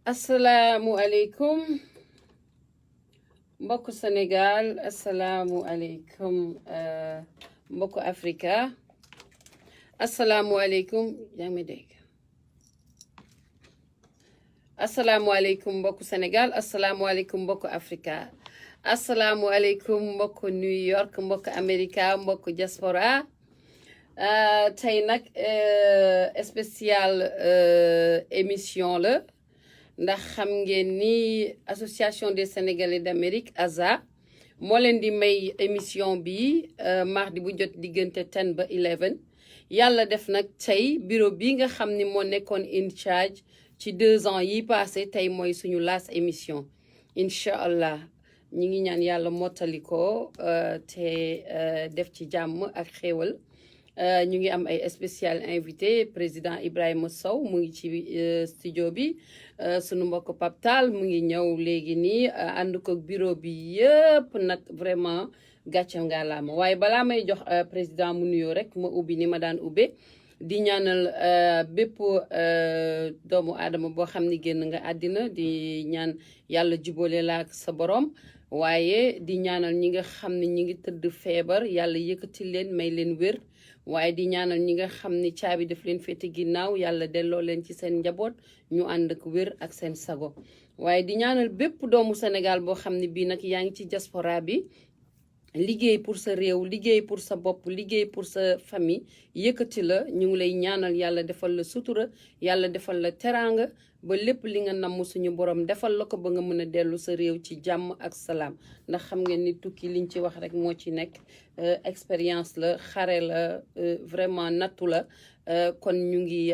asalaamualeykum mbokku Sénégal asalaamualeykum mbokku Afrika asalaamualeykum yaa ngi may dégg asalaamualeykum mbokku Sénégal asalaamualeykum mbokku Afrika asalaamualeykum mbokku New York mbokku Amerika mbokku diaspora tey nag spécial émission la ndax xam ngeen ni association des Sénégalais d'Amérique ASA moo leen di may émission bi mardi bu jot diggante 10 ba 11 yàlla def nag tey bureau bi nga xam ni moo nekkoon in charge ci 2 ans yi passé tey mooy suñu last émission incha allah ñi ngi ñaan yàlla mottali ko te def ci jàmm ak xéewal ñu ngi am ay spécial invité président Ibrahima Sow mu ngi ci studio bi sunu mbokk Pape Tall mu ngi ñëw léegi nii ànd ko bureau bi yëpp nag vraiment gàcce ngalaama waaye balaa may jox président mu nuyoo rek ma ubbi ni ma daan ubbe di ñaanal bépp doomu aadama boo xam ni génn nga àddina di ñaan yàlla jubale la ak sa borom waaye di ñaanal ñi nga xam ne ñi ngi tëdd feebar yàlla yëkkati leen may leen wér waaye di ñaanal ñi nga xam ni caabi daf leen féete ginnaaw yàlla delloo leen ci seen njaboot ñu ànd ak wér ak seen sago waaye di ñaanal bépp doomu Sénégal boo xam ne bii nag yaa ngi ci diaspora bi liggéey pour sa réew liggéey pour sa bopp liggéey pour sa famille yëkkati la ñu ngi lay ñaanal yàlla defal la sutura yàlla defal la teraanga ba lépp li nga namm suñu borom defal la ko ba nga mën a dellu sa réew ci jàmm ak salaam ndax xam ngeen ni tukki liñ ci wax rek moo ci nekk expérience la xare la vraiment nattu la kon ñu ngi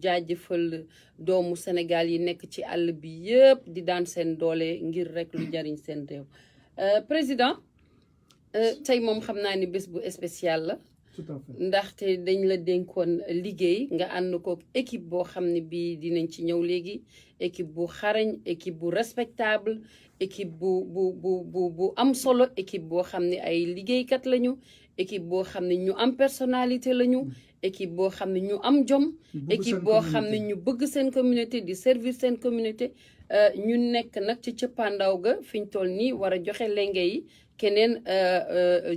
jaajëfal doomu Sénégal yi nekk ci àll bi yëpp di daan seen doole ngir rek lu jariñ seen réew président tey moom xam naa ni bés bu spécial la tout à fait ndaxte dañ la dénkoon liggéey nga ànd ko équipe boo xam ne bii dinañ ci ñëw léegi équipe bu xarañ équipe bu respectable équipe bu am solo équipe boo xam ne ay liggéeykat lañu équipe boo xam ne ñu am personnalité lañu équipe boo xam ne ñu am jom équipe boo xam ne ñu bëgg seen communauté di servir seen communauté ñu nekk nag ci cëppaandaw ga fi ñu toll nii war a joxe lenge yi keneen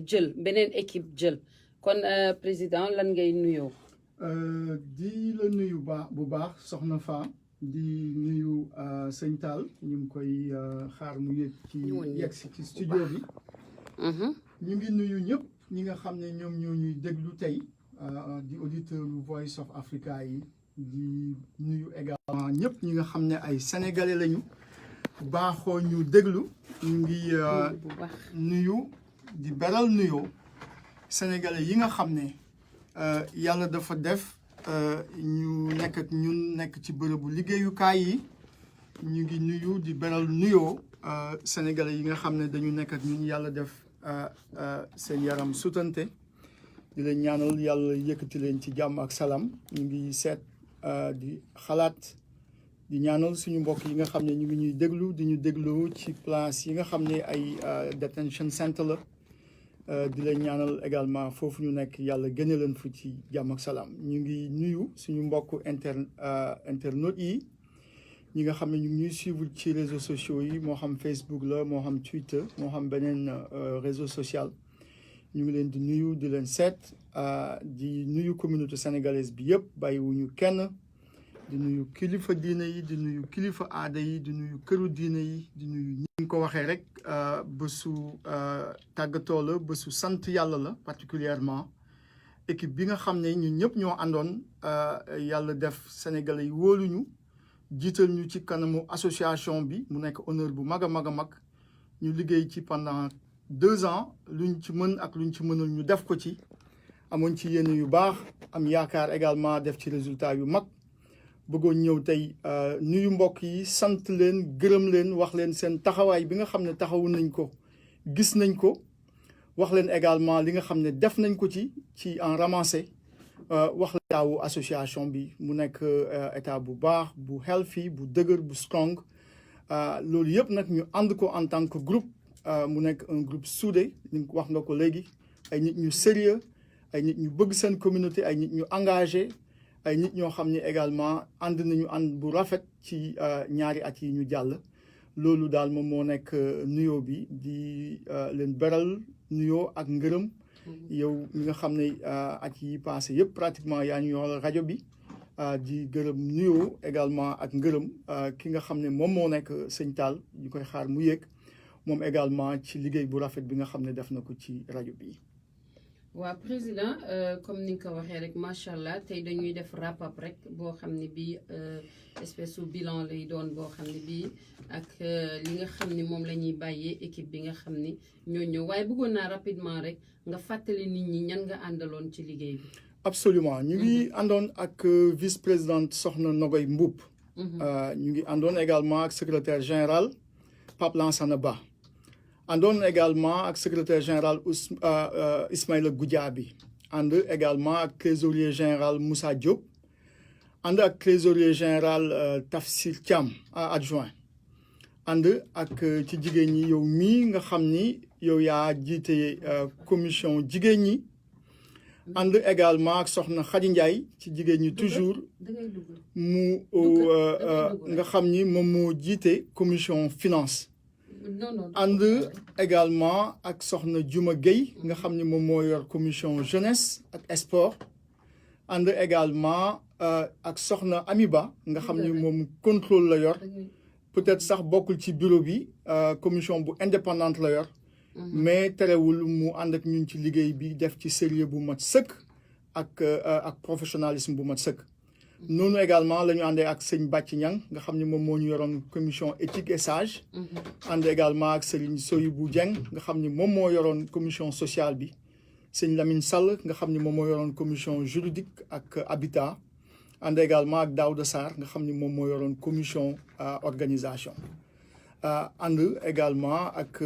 jël beneen équipe jël kon président lan ngay nuyoo. di la nuyu bu baax soxna Fa di nuyu sëñ Tall ñu ngi koy xaar mu yegg ci studio bi. ñu ngi nuyu ñëpp ñi nga xam ne ñoom ñoo ñuy déglu tey di auditeur Voice of Africa yi di nuyu également ñëpp ñi nga xam ne ay sénégalais lañu baaxoo ñu déglu ñu ngi nuyu di beral nuyoo sénégalais yi nga xam ne yàlla dafa def ñu nekk ak ñun nekk ci bërëbu liggéeyukaay yi ñu ngi nuyu di beral nuyoo sénégalais yi nga xam ne dañu nekk ak ñun yàlla def seen yaram sutante di leen ñaanal yàlla yëkkati leen ci jàmm ak salaam ñu ngi seet di xalaat di ñaanal suñu mbokk yi nga xam ne ñu ngi ñuy déglu di ñu déglu ci place yi nga xam ne ay detention center la di leen ñaanal également foofu ñu nekk yàlla génne leen fu ci jàmm ak salaam ñu ngi nuyu suñu mbokk internautes yi ñi nga xam ne ñu ngi ñuy suivre ci réseaux sociaux yi moo xam Facebook la moo xam Twitter moo xam beneen réseau social ñu ngi leen di nuyu di leen seet di nuyu communauté sénégalaise bi yëpp bàyyiwuñu kenn di nuyu kilifa diine yi di nuyu kilifa aada yi di nuyu këru diine yi di nuyu ñi ngi ko waxee rek bésu tàggatoo la bésu sant yàlla la particulièrement équipe bi nga xam ne ñun ñëpp ñoo àndoon yàlla def sénégalais yi wóoluñu jiital ñu ci kanamu association bi mu nekk honneur bu mag a mag a mag ñu liggéey ci pendant 2 ans luñ ci mën ak luñ ci mënul ñu def ko ci amoon ci yéene yu baax am yaakaar également def ci résultat yu mag bëggoon ñëw tey nuyu mbokk yi sant leen gërëm leen wax leen seen taxawaay bi nga xam ne taxawu nañ ko gis nañ ko wax leen également li nga xam ne def nañ ko ci en ramassé wax la taawu association bi mu nekk état bu baax bu healthy bu dëgër bu strong loolu yëpp nag ñu ànd ko en tant que groupe mu nekk un groupe soudé ni wax nga ko léegi ay nit ñu sérieux ay nit ñu bëgg seen communauté ay nit ñu engagé ay nit ñoo xam ne également ànd nañu ànd bu rafet ci ñaari at yi ñu jàll loolu daal moom moo nekk nuyoo bi di leen beral nuyoo ak ngërëm yow mi nga xam ne at yi passé yëpp pratiquement yaa ñu yor rajo bi di gërëm nuyoo également ak ngërëm ki nga xam ne moom moo nekk sëñ Tall ñu koy xaar mu yéeg moom également ci liggéey bu rafet bi nga xam ne def na ko ci rajo bi. waaw président comme ni nga ko waxee rek macha allah tey dañuy def wrap-up rek boo xam ne bii espèce su bilan lay doon boo xam ne bii ak li nga xam ne moom la ñuy bàyyee équipe bi nga xam ni ñoo ñëw waaye bëggoon naa rapidement rek nga fàttali nit ñi ñan nga àndaloon ci liggéey bi. absolument ñu ngi àndoon ak vice-présidente Soxna Nogoy Mboup. ñu ngi àndoon également ak secrétaire général Pape Lansana Ba. àndoon également ak secrétaire général Ismaïla Goudiaby ànd également ak trésorier général Moussa Diop ànd ak trésorier général Tafsir Thiam adjoint ànd ak ci jigéen ñi yow mii nga xam ni yow yaa jiite commission jigéen ñi ànd également ak soxna Khady Ndiaye ci jigéen ñi toujours mu nga xam ni moom moo jiite commission finance ànd également ak soxna Juma Gueye nga xam ni moom moo yor commission jeunesse ak sport ànd également ak soxna Amiba nga xam ni moom contrôle la yor peut-être sax bokkul ci bureau bi commission bu indépendante la yor mais terewul mu ànd ak ñun ci liggéey bi def ci sérieux bu mat sëkk ak professionnalisme bu mat sëkk noonu également la ñu àndee ak sëñ Bàcc Ñang nga xam ne moom moo ñu yoroon commission éthique et sage ànd également ak Serigne Soyibou Dieng nga xam ne moom moo yoroon commission sociale bi sëñ Lamine Sall nga xam ne moom moo yoroon commission juridique ak habitat ànd également ak Daouda Sarr nga xam ne moom moo yoroon commission organisation ànd également ak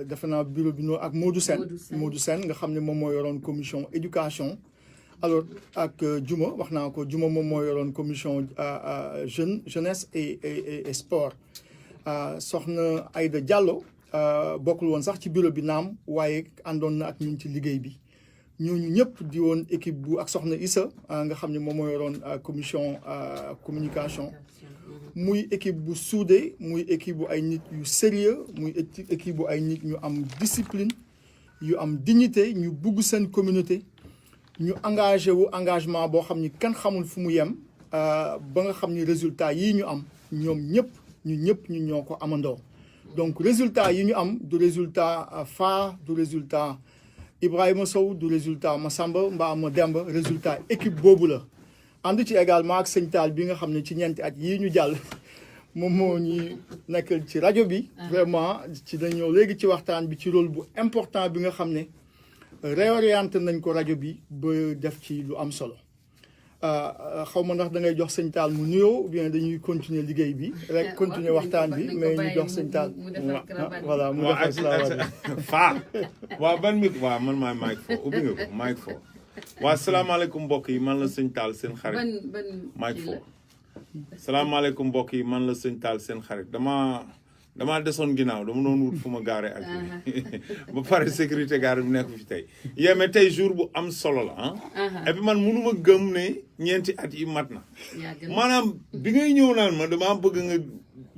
defe naa bureau bi ak Modou Sène nga xam ne moom moo yoroon commission éducation alors ak Juma wax naa ko Juma moom moo yoroon commission jeunesse et sport soxna Aïda Diallo bokkul woon sax ci bureau bi naam waaye àndoon na ak ñun ci liggéey bi ñooñu ñëpp di woon équipe bu ak soxna Issa nga xam ne moom moo yoroon commission communication muy équipe bu soudé muy équipe bu ay nit yu sérieux muy équipe bu ay nit ñu am discipline yu am dignité ñu bugg seen communauté ñu engagé wu engagement boo xam ni kenn xamul fu mu yem ba nga xam ni résultat yii ñu am ñoom ñëpp ñu ñoo ko amandoo donc résultat yi ñu am du résultat Fa du résultat Ibrahima Sow du résultat Massamba mbaa ma Demba résultat équipe boobu la ànd ci également ak sëñ Tall bi nga xam ne ci ñeenti at yii ñu jàll moom moo ñuy nekkal ci rajo bi vraiment ci dañoo léegi ci waxtaan bi ci rôle bu important bi nga xam ne réorienté nañ ko rajo bi ba def ci lu am solo xaw ma ndax da ngay jox sëñ Tall mu nuyoo ou bien dañuy continuer liggéey bi rek continuer waxtaan bi mais ñu jox sëñ Tall voilà mu defal salaamaaleykum faa waaw ban mi waaw man maay Mike Fo ubbi nga ko Mike Fo waaw salaamaaleykum mbokk yi man la sëñ Tall seen xarit Mike Fo salaamaaleykum mbokk yi man la sëñ Tall seen xarit damaa desoon ginnaaw dama doon wut fu ma gaare ak ba pare sécurité gaare bi nekk fi tey mais tey jour bu am solo la et puis man mënuma gëm ne ñeenti at yi mat na maanaam bi ngay ñëw naan ma dama bëgg nga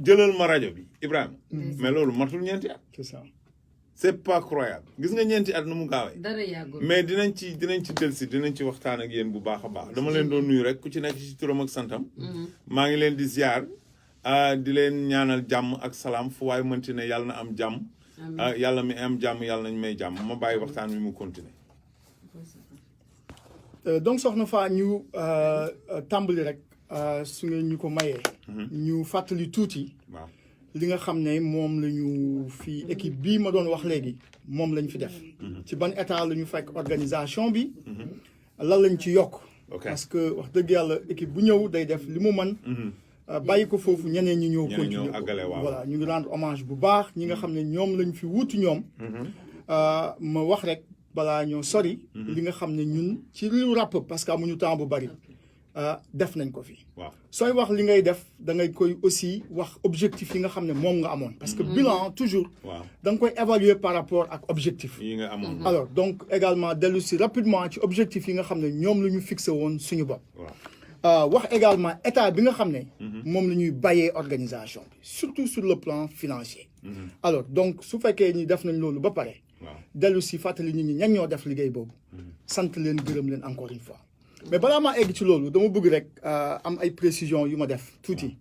jëlal ma rajo bi Ibrahima mais loolu matul ñeenti at c'est ça c'est pas croyable gis nga ñeenti at nu mu gaawee mais dinañ ci delsi dinañ ci waxtaan ak yéen bu baax a baax dama leen doon nuyu rek ku ci nekk ci turam ak santam maa ngi leen di ziar di leen ñaanal jàmm ak salaam fu waay mënti ne yàlla na am jàmm yàlla mi am jàmm yàlla nañ may jàmm ma bàyyi waxtaan wi mu continuer donc soxna Fa ñu tàmbali rek su ngeen ñu ko mayee ñu fàttali tuuti waaw li nga xam ne moom la ñu fi équipe bii ma doon wax léegi moom lañ fi def ci ban état la ñu fekk organisation bi lan lañ ci yokk parce que wax dëgg yàlla équipe bu ñëw day def li mu mën bàyyi ko foofu ñeneen ñi ñëw continuer voilà ñu ngi rendre hommage bu baax ñi nga xam ne ñoom lañ fi wuutu ñoom ma wax rek balaa ñoo sori li nga xam ne ñun ci riu ràpp parce que amuñu temps bu bari def nañ ko fi. waaw sooy wax li ngay def da ngay koy aussi wax objectif yi nga xam ne moom nga amoon. parce que bilan toujours. waaw da nga koy évaluer par rapport ak objectif. yi nga amoon. alors donc également dellu si rapidement ci objectif yi nga xam ne ñoom la ñu fixé woon suñu bopp. wax également état bi nga xam ne. moom la ñuy bàyyee organisation bi surtout sur le plan financier. alors donc su fekkee ni def nañ loolu ba pare. dellu si fàttali nit ñi ñan ñoo def liggéey boobu. sant leen gërëm leen encore une fois. mais balaa maa egg ci loolu dama bëgg rek am ay précisions yu ma def tuuti.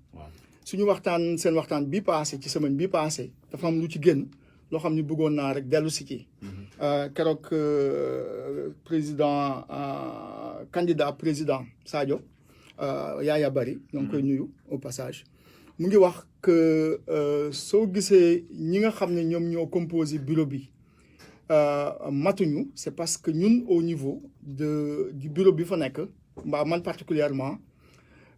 suñu waxtaan seen waxtaan bi passé ci semaine bi passé dafa am lu ci génn loo xam ni bëggoon naa rek dellu si ci. keroog président candidat président Sadio Yaya Bari ñoo ngi koy nuyu au passage mu ngi wax que soo gisee ñi nga xam ne ñoom ñoo composé bureau bi matuñu c'est parce que ñun au niveau du bureau bi fa nekk mbaa man particulièrement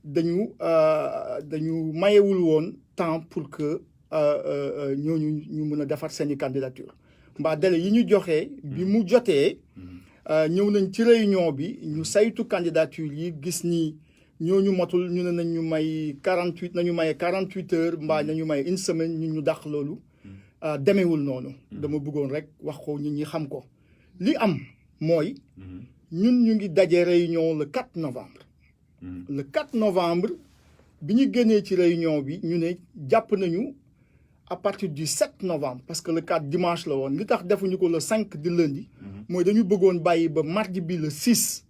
dañu mayewul woon temps pour que ñooñu ñu mën a defar seeni candidature mbaa délai yi ñu joxee bi mu jotee ñëw nañ ci réunion bi ñu saytu candidature yi gis ni ñooñu matul ñu ne nañ ñu may 48 heures mbaa nañu may une semaine ñu dàq loolu demeewul noonu. dama bëggoon rek wax ko nit ñi xam ko. li am mooy. ñun ñu ngi daje réunion le 4 novembre. le 4 novembre bi ñu génnee ci réunion bi ñu ne jàpp nañu à partir du 7 novembre parce que le 4 dimanche la woon li tax defuñu ko le 5 di lundi. mooy dañu bëggoon bàyyi ba mardi bi le 6.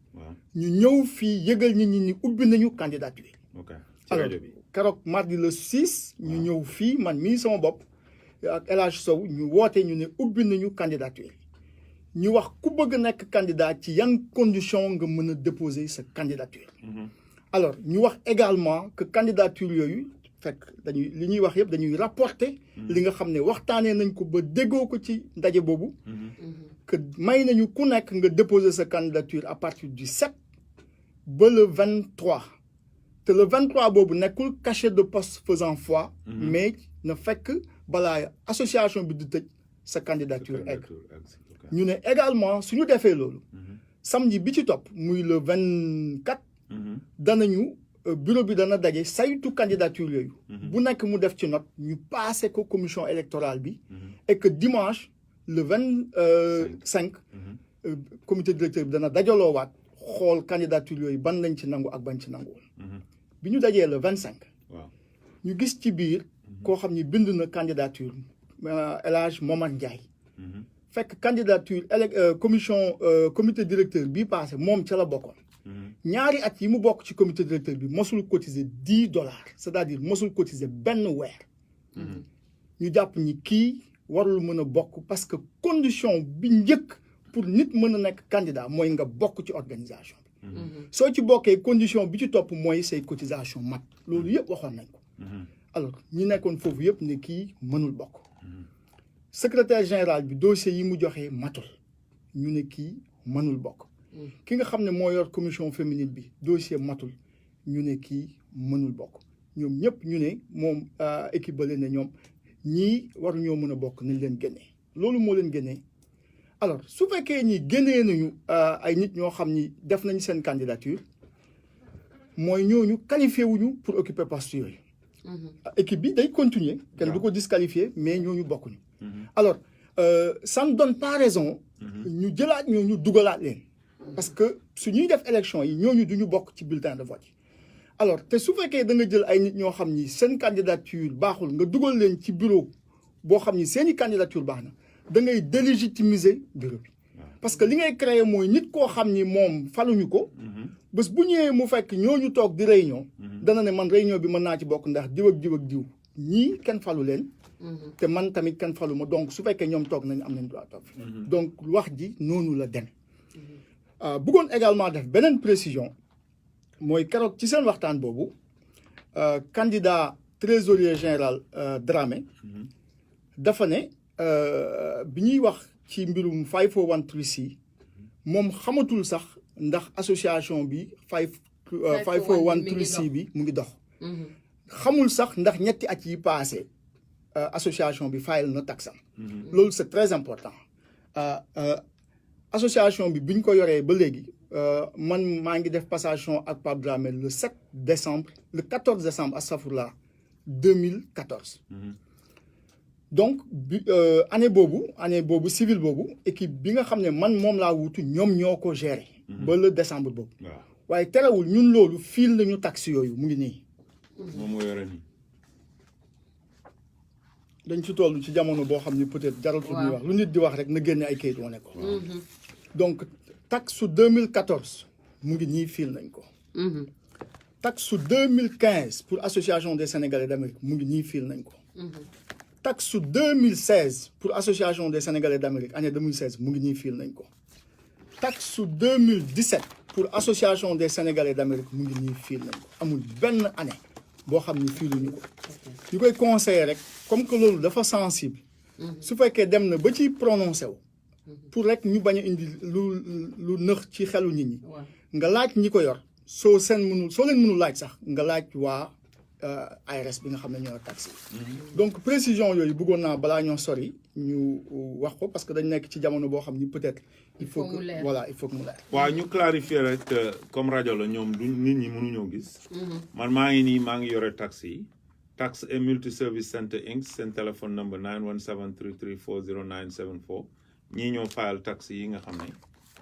ñu ñëw fii yëgal nit ñi ni ubbi nañu candidature. alors keroog mardi le 6. ñu ñëw fii man mii sama bopp. ak El Hadj Sow ñu woote ñu ne ubbi nañu candidature ñu wax ku bëgg nekk candidat ci yan condition nga mën a déposer sa candidature. alors ñu wax également que candidature yooyu fekk li ñuy wax yëpp dañuy rapporter li nga xam ne waxtaanee nañ ko ba déggoo ko ci ndaje boobu. que may nañu ku nekk nga déposer sa candidature à partir du 7 ba le 23 te le 23 boobu nekkul cachet de poste faisant foi. mais na fekk balaa association bi di tëj sa candidature egg. ñu ne également suñu defee loolu. samedi bi ci topp muy le 24. danañu bureau bi dana daje saytu candidature yooyu. bu nekk mu def ci note ñu passé ko commission électorale bi. et que dimanche le 25. comité directeur bi dana dajaloowaat xool candidature yooyu ban lañ ci nangu ak ban ci nanguwul. bi ñu dajee le 25. ñu gis ci biir. koo xam ni bind na candidature El Hadj Momar Ndiaye. fekk candidature comité directeur bii passé moom ca la bokkoon. ñaari at yi mu bokk ci comité directeur bi mosul cotiser $10 c'est-à-dire mosul cotiser benn weer. ñu jàpp ni kii warul mën a bokk parce que condition bi njëkk pour nit mën a nekk candidat mooy nga bokk ci organisation bi. soo ci bokkee condition bi ci topp mooy say cotisation mat loolu yëpp waxoon nañ ko. alors ñi nekkoon foofu yëpp ne kii mënul bokk. secrétaire général bi dossier yi mu joxee matul ñu ne kii mënul bokk. ki nga xam ne moo yor commission féminine bi dossier matul ñu ne kii mënul bokk ñoom ñëpp ñu ne moom équipe ba leen ne ñoom ñii war ñoo mën a bokk nañ leen génnee loolu moo leen génnee. alors su fekkee ñi génnee nañu ay nit ñoo xam ni def nañ seen candidature mooy ñooñu qualifié wuñu pour occuper poste yooyu. équipe bi day continuer kenn du ko disqualifier mais ñooñu bokkuñu. alors ça ne donne pas raison. ñu jëlaat ñooñu dugalaat leen. parce que su ñuy def élection yi ñooñu duñu bokk ci bulletin de vote yi. alors te su fekkee da nga jël ay nit ñoo xam ni seen candidature baaxul nga dugal leen ci bureau boo xam ni seeni candidature baax na da ngay délégitimiser bureau bi. parce que li ngay créer mooy nit koo xam ni moom faluñu ko. bés bu ñëwee mu fekk ñooñu toog di réunion. dana ne man réunion bi mën naa ci bokk ndax diw ak diw ak diw ñii kenn falu leen. te man tamit kenn falu ma donc su fekkee ñoom toog nañ am nañ droit toog. donc wax ji noonu la dem. bëggoon également def beneen précision mooy keroog ci seen waxtaan boobu candidat trésorier général Dramé dafa ne bi ñuy wax ci mbirum 541(c) moom xamatul sax ndax association bi 541(c) bi mu ngi dox. xamul sax ndax ñetti at yi passé association bi fayal na taxam. loolu c'est très important. association bi ñu ko yoree ba léegi man maa ngi def passation ak Pape Dramé le 14 décembre astafurlah 2014. donc année boobu civil boobu équipe bi nga xam ne man moom laa wutu ñoom ñoo ko gérer. ba le décembre boobu. waaye terewul ñun loolu fiil nañu taxi yooyu mu ngi nii. moom moo yore nii. dañ ci toll ci jamono boo xam ni peut-être jaratul ñuy wax lu nit di wax rek na génne ay kayit wane ko. donc taxe su 2014 mu ngi nii fiil nañ ko. taxe su 2015 pour association des Sénégalais d'Amérique mu ngi nii fiil nañ ko. taxe su 2016 pour association des Sénégalais d'Amérique année 2016 mu ngi nii fiil nañ ko. taxe su 2017 pour association des Sénégalais d'Amérique mu ngi nii fiil nañ ko amul benn année boo xam ni fiiluñu ko. ñu koy conseiller rek comme que loolu dafa sensible. su fekkee dem na ba ci prononcé wu. pour rek ñu bañ a indi lu nëx ci xelu nit ñi. nga laaj ñi ko yor soo leen mënul laaj sax nga laaj waa ARS bi nga xam ne ñoo taxi. donc précision yooyu bëggoon naa balaa ñoo sori ñu wax ko parce que dañ nekk ci jamono boo xam ni peut-être. il faut que voilà il faut que mu leer. waaw ñu clarifier rek comme rajo la ñoom du nit ñi mënuñoo gis. man maa ngi yore taxi yi. Tax et Multi-Service Center Inc. seen téléphone number 917-334-0974 ñii ñoo fayal taxi yi nga xam ne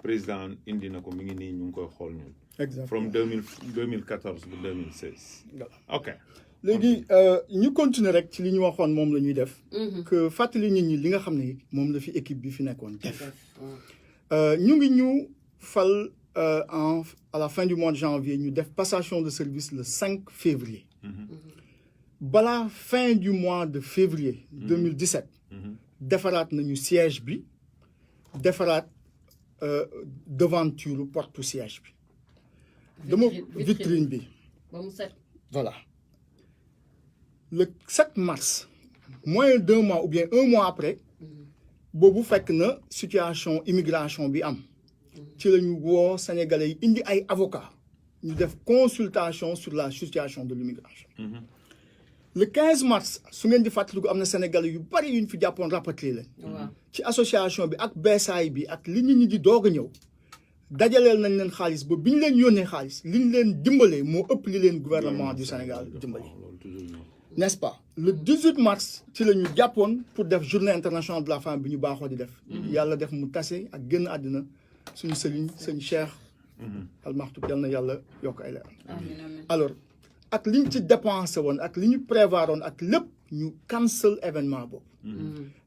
président indi na ko mi ngi nii ñu ngi koy xool ñun. exactement from 2014 ba 2016. ok. léegi ñu continuer rek ci li ñu waxoon moom la ñuy def. que fàttali nit ñi li nga xam ne moom la fi équipe bi fi nekkoon def. ñu ngi ñu fal à la fin du mois de janvier ñu def passation de service le 5 février. balaa fin du mois de février 2017 defaraat nañu siège bi defaraat devanture porte siège bi dama vitrine bi ba mu set voilà le 7 mars moins d'1 mois ou bien 1 mois après boobu fekk na situation immigration bi am ci la ñu woo sénégalais yi indi ay avocats ñu def consultation sur la situation de l'immigration le 15 mars su ngeen di fàttaliku am na sénégalais yu bari yu ñu fi jàppoon rapatrié leen ci association bi ak beesaay bi ak li nit ñi di doog a ñëw dajaleel nañ leen xaalis ba bi ñu leen yónnee xaalis li ñu leen dimbalee moo ëpp li leen gouvernement du Sénégal dimbali n'est-ce pas le 18 mars ci la ñu jàppoon pour def journée internationale de la femme bi ñu baaxoo di def yàlla def mu tase ak génn àddina suñu sëriñ sëñ Cheikh almaxtub yal na yàlla yokk ay leer alors ak li ñu ci dépensé woon ak li ñu prévoir woon ak lépp ñu cancel événement boobu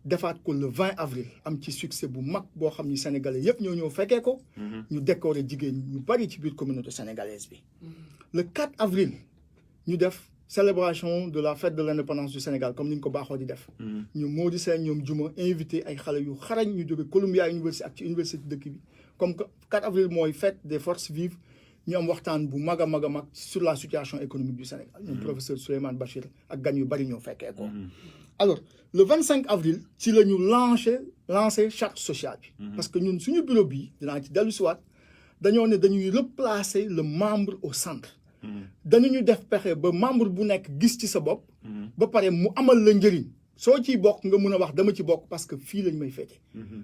defaat ko le 20 avril am ci succès bu mag boo xam ni sénégalais yëpp ñoo ñëw fekkee ko ñu décorer jigéen ñu bari ci biir communauté sénégalaise bi le 4 avril ñu def célébration de la fête de l'indépendance du Sénégal comme ni ñu ko baaxoo di def ñu Mody Sène ñoom juma invité ay xale yu xarañ ñu jóge Columbia University ak ci université dëkk bi comme que 4 avril mooy fête des forces vives ñu am waxtaan bu mag a mag sur la situation économique du Sénégal ñoom professeur Souleymane Bachir ak gan yu bari ñoo fekkee ko alors le 25 avril ci la ñu lancé charte sociale bi parce que ñun suñu bureau bii dinaa ci dellu siwaat dañoo ne dañuy replacer le membre au centre dañuñu def pexe ba membre bu nekk gis ci sa bopp ba pare mu amal la njëriñ soo ciy bokk nga mun a wax dama ci bokk parce que fii lañ may féete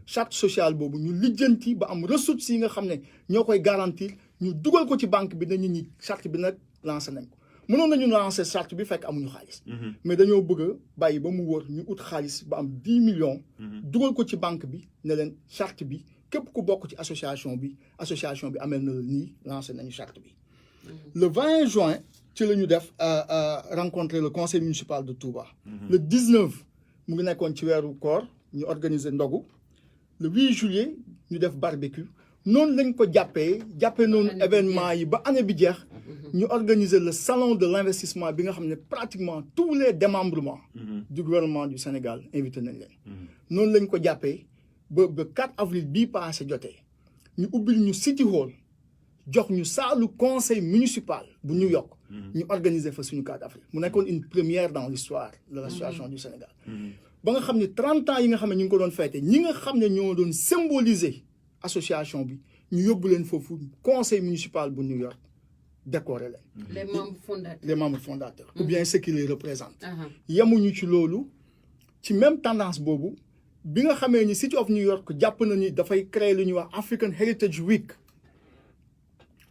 charte sociale boobu ñu lijjanti ba am ressources yi nga xam ne ñoo koy garantir ñu dugal ko ci banque bi nañu ñi charte bi nag lancé nañ ko mënoon nañu lancé charte bi fekk amuñu xaalis mais dañoo bëgg a bàyyi ba mu wóor ñu ut xaalis ba am 10 millions dugal ko ci banque bi ne leen charte bi képp ku bokk ci association bi amel na la nii lancé nañu charte bi le 20 juin ci la ñu def rencontrer le conseil municipal de Touba le 19 mu ngi nekkoon ci weeru koor ñu organiser ndogu le 8 juillet ñu def barbecue noonu lañ ko jàppee noonu événement yi ba année bi jeex ñu organiser le salon de l'investissement bi nga xam ne pratiquement tous les démembrements du gouvernement du Sénégal invité nañ leen noonu lañ ko jàppee ba 4 avril bii passé jotee ñu ubbil ñu City Hall jox ñu saalu conseil municipal bu New York ñu organiser fa suñu 4 avril mu nekkoon une première dans l'histoire de l'association du Sénégal ba nga xam ne 30 ans yi nga xam ne ñu ngi ko doon fêté ñi nga xam ne ñoo doon symboliser association bi ñu yóbbu leen foofu conseil municipal bu New York décorer leen les membres fondateurs ou bien ceux qui les représentent yemuñu ci loolu ci même tendance boobu bi nga xamee ni City of New York jàpp na ni dafay créer lu ñuy wax African Heritage Week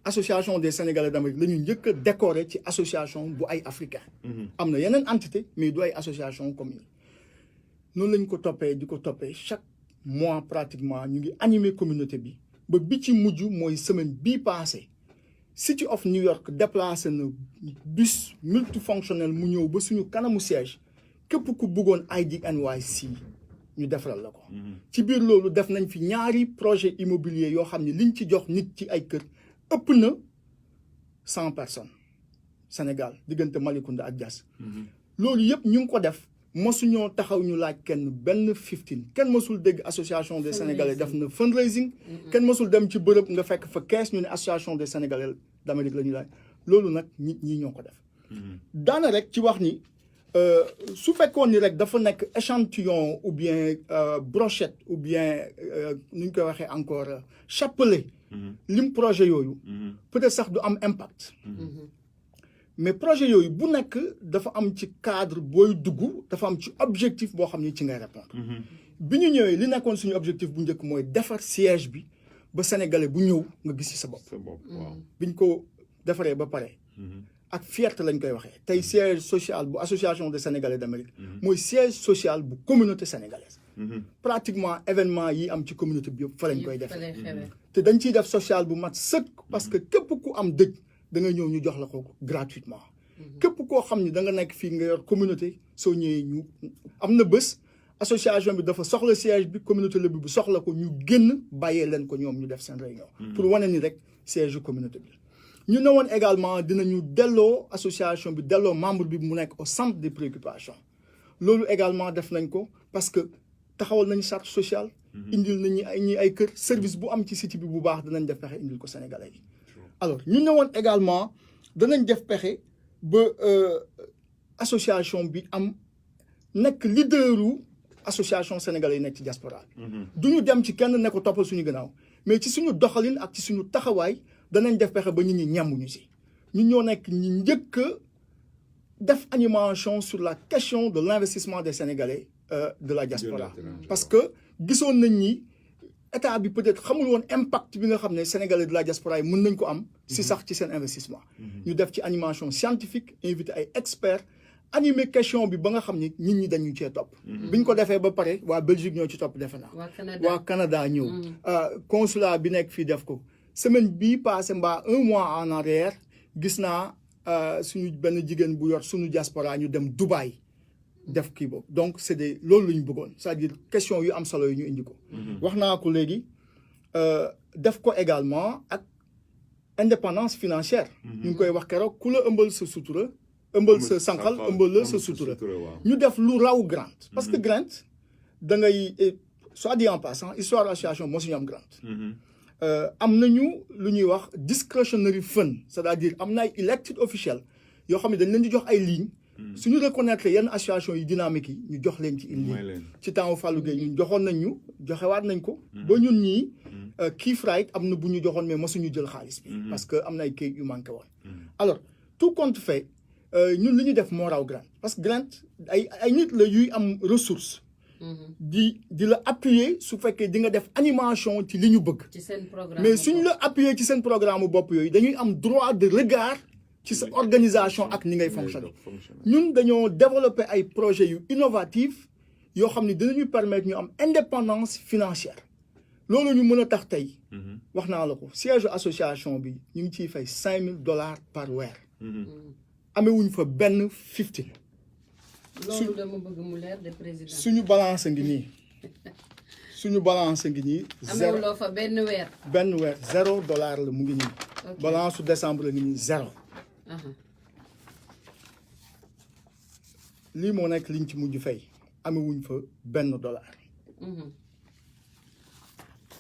association des Sénégalais d'Amérique la ñu njëkk a décoré ci association bu ay africain am na yeneen entité mais du ay association comme yi noonu lañ ko toppee di ko toppee chaque mois pratiquement ñu ngi animer communauté bi ba bi ci mujj mooy semaine bii passé City of New York déplacé na bus multifonctionnel mu ñëw ba suñu kanamu siège képp ku bëggoon ID NYC ñu defaral la ko ci biir loolu def nañ fi ñaari projet immobilier yoo xam ne liñ ci jox nit ci ay kër ëpp na 100 personnes Sénégal diggante Malicounda ak Diass loolu yëpp ñu ngi ko def mosuñoo taxaw ñu laaj kenn benn 15 kenn mosul dégg association des Sénégalais def na fundraising kenn mosul dem ci bërëb nga fekk fa kees ñu ne association des Sénégalais d'Amérique la ñuy laaj loolu nag nit ñi ñoo ko def daana rek ci wax ni su fekkoon ni rek dafa nekk échantillon ou bien brochette ou bien nu ñu koy waxee encore chapelet lim projet yooyu peut-être sax du am impact mais projet yooyu bu nekk dafa am ci cadre booy dugg dafa am ci objectif boo xam ni ci ngay répondre bi ñu ñëwee li nekkoon suñu objectif bu njëkk mooy defar siège bi ba sénégalais bu ñëw nga gis ci sa bopp bi ñu ko defaree ba pare ak fierté lañ koy waxee tey siège social bu association des Sénégalais d'Amérique mooy siège social bu communauté sénégalaise pratiquement événement yi am ci communauté bi yëpp fa lañ koy defee te dañ ciy def social bu mat sëkk parce que képp ku am dëj da nga ñëw ñu jox la ko gratuitement képp koo xam ni da nga nekk fii nga yor communauté soo ñëwee ñu am na bés association bi dafa soxla siège bi communauté la bi bu soxla ko ñu génn bàyyee leen ko ñoom ñu def seen réunion pour wane ni rek siège communauté bi ñu ne woon également dinañu delloo association bi delloo membre bi mu nekk au centre des préoccupations loolu également def nañ ko parce que taxawal nañu charte sociale indil nañu ñi ay kër service bu am ci site bi bu baax danañ def pexe indil ko Sénégalais yi alors ñu ne woon également danañ def pexe ba association bi am nekk leaderu association sénégalais yi nekk ci diaspora du ñu dem ci kenn ne ko toppal suñu gannaaw mais ci suñu doxalin ak ci suñu taxawaay danañ def pexe ba nit ñi ñàmbuñu si ñun ñoo nekk ñi njëkk a def animation sur la question de l'investissement des Sénégalais de la diaspora parce que gisoon nañ ni état bi peut-être xamul woon impact bi nga xam ne Sénégalais de la diaspora yi mën nañ ko am si sax ci seen investissement ñu def ci animation scientifique invité ay experts animé question bi ba nga xam ni nit ñi dañu cee topp biñ ko defee ba pare waa Belgique ñoo ci topp defe naa waa Canada ñëw consulat bi nekk fii def ko semaine bii passé mbaa 1 mois en arrière gis naa suñu benn jigéen bu yor suñu diaspora ñu dem Dubaï def kii boobu donc c'est des loolu la ñu bëggoon c'est-à-dire question yu am solo yu ñu indi ko wax naa ko léegi def ko également ak indépendance financière ñu ngi koy wax keroog ku la ëmbal sa sutura ëmbal sa sànqal ëmbal la sa sutura ñu def lu raw grant parce que grant da ngay soit dit en passant histoire association moo suñu am grant am nañu lu ñuy wax discretionary fund c'est-à-dire am na ay elected officiel yoo xam ne dañ leen di jox ay lignes suñu reconnaître yenn association yi dynamique yi ñu jox leen ci une ligne ci temps Fallou Gueye ñun joxoon nañ ñu joxewaat nañ ko ba ñun ñii Keith Wright am na bu ñu joxoon mais mosuñu jël xaalis bi parce que am na ay kayit yu manqué woon alors tout compte fait ñun li ñu def moo raw grant parce que grant ay nit la yuy am ressource di la appuyer su fekkee di nga def animation ci li ñu bëgg mais suñu la appuyer ci seen programme bopp yooyu dañuy am droit de regard ci sa organisation ak ni ngay fonctionner ñun dañoo développer ay projets yu innovatifs yoo xam ne dinañu permettre ñu am indépendance financière loolu ñu mën a tax tey wax naa la ko siège association bi ñu ngi ciy fay $5,000 par weer amewuñ fa benn 15 loolu dama bëgg mu leer de président suñu balance ngi nii suñu balance ngi nii amewuloo fa benn weer $0 la mu ngi nii balance su décembre la ngi nii 0 lii moo nekk liñ ci mujj fay amewuñ fa benn $.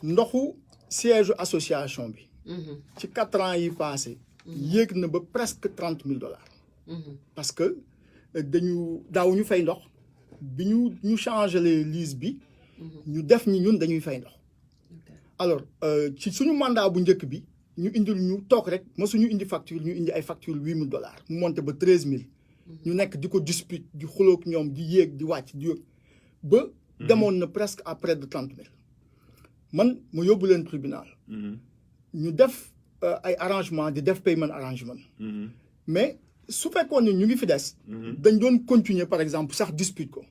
ndoxu siège association bi ci 4 ans yi passé yéeg na ba presque $30,000 parce que daaw ñu fay ndox bi ñu changé les lease bi ñu def ñi ñun dañuy fay ndox alors ci suñu mandat bu njëkk bi ñu indil ñu toog rek mosuñu indi facture ñu indi ay facture $8,000 mu monté ba 13,000 ñu nekk di ko dispute di xuloog ñoom di yéeg di wàcc di yéeg ba demoon na presque à près de 30,000 man ma yóbbu leen tribunal ñu def ay arrangement di def payment arrangement mais su fekkoon ne ñu ngi fi des dañ doon continuer par exemple sax dispute ko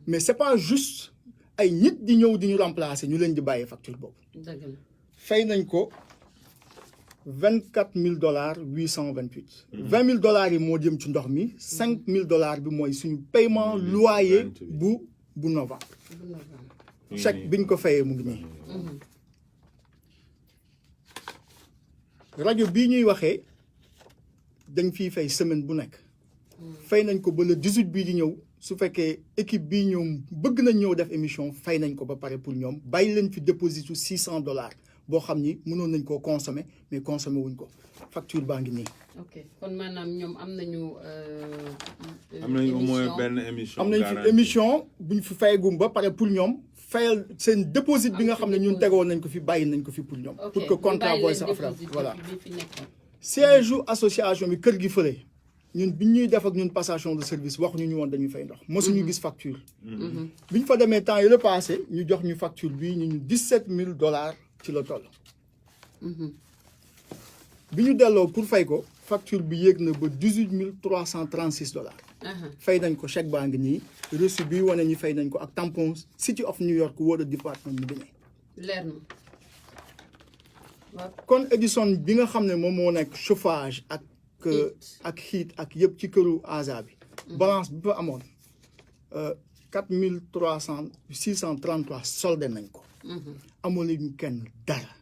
mais c'est pas juste ay nit di ñëw di ñu remplacer ñu leen di bàyyee facture boobu fay nañ ko $24,828 $20,000 yi moo jëm ci ndox mi $5,000 bi mooy suñu paiement loyer bu novembre chèque biñ ko fayee mu ngi nii rajo bii ñuy waxee dañ fiy fay semaine bu nekk fay nañ ko ba le 18 bii di ñëw su fekkee équipe bii ñoom bëgg nañ ñëw def émission fay nañ ko ba pare pour ñoom bàyyi leen fi déposit su $600 boo xam ni mënoon nañ koo consommer mais consommer wuñ ko facture baa ngi nii. ok kon maanaam ñoom am nañu. am nañu au moins benn émission. am nañ fi émission bu ñu fi fayagum ba pare pour ñoom fayal seen déposit bi nga xam ne ñun tegoon nañ ko fi bàyyi nañ ko fi pour ñoom. pour que contrat booy sa affaire voilà. siège association bi kër gi fële ñun bi ñuy def ak ñun passation de service waxuñu ñu woon dañuy fay ndox. mosuñu gis facture. bi ñu fa demee temps yi la passé ñu jox ñu facture bi ñu $17,000 ci la toll. bi ñu delloo pour fay ko facture bi yéeg na ba $18,336. fay nañ ko chèque baa ngi nii reçu bi wane ñu fay nañ ko ak tampon City of New York Water Department mu demee. leer na. kon Edison bi nga xam ne moom moo nekk chauffage ak heat ak yëpp ci këru ASA bi. balance bi fa amoon $4,633 soldé nañ ko. amoo leen kenn dara.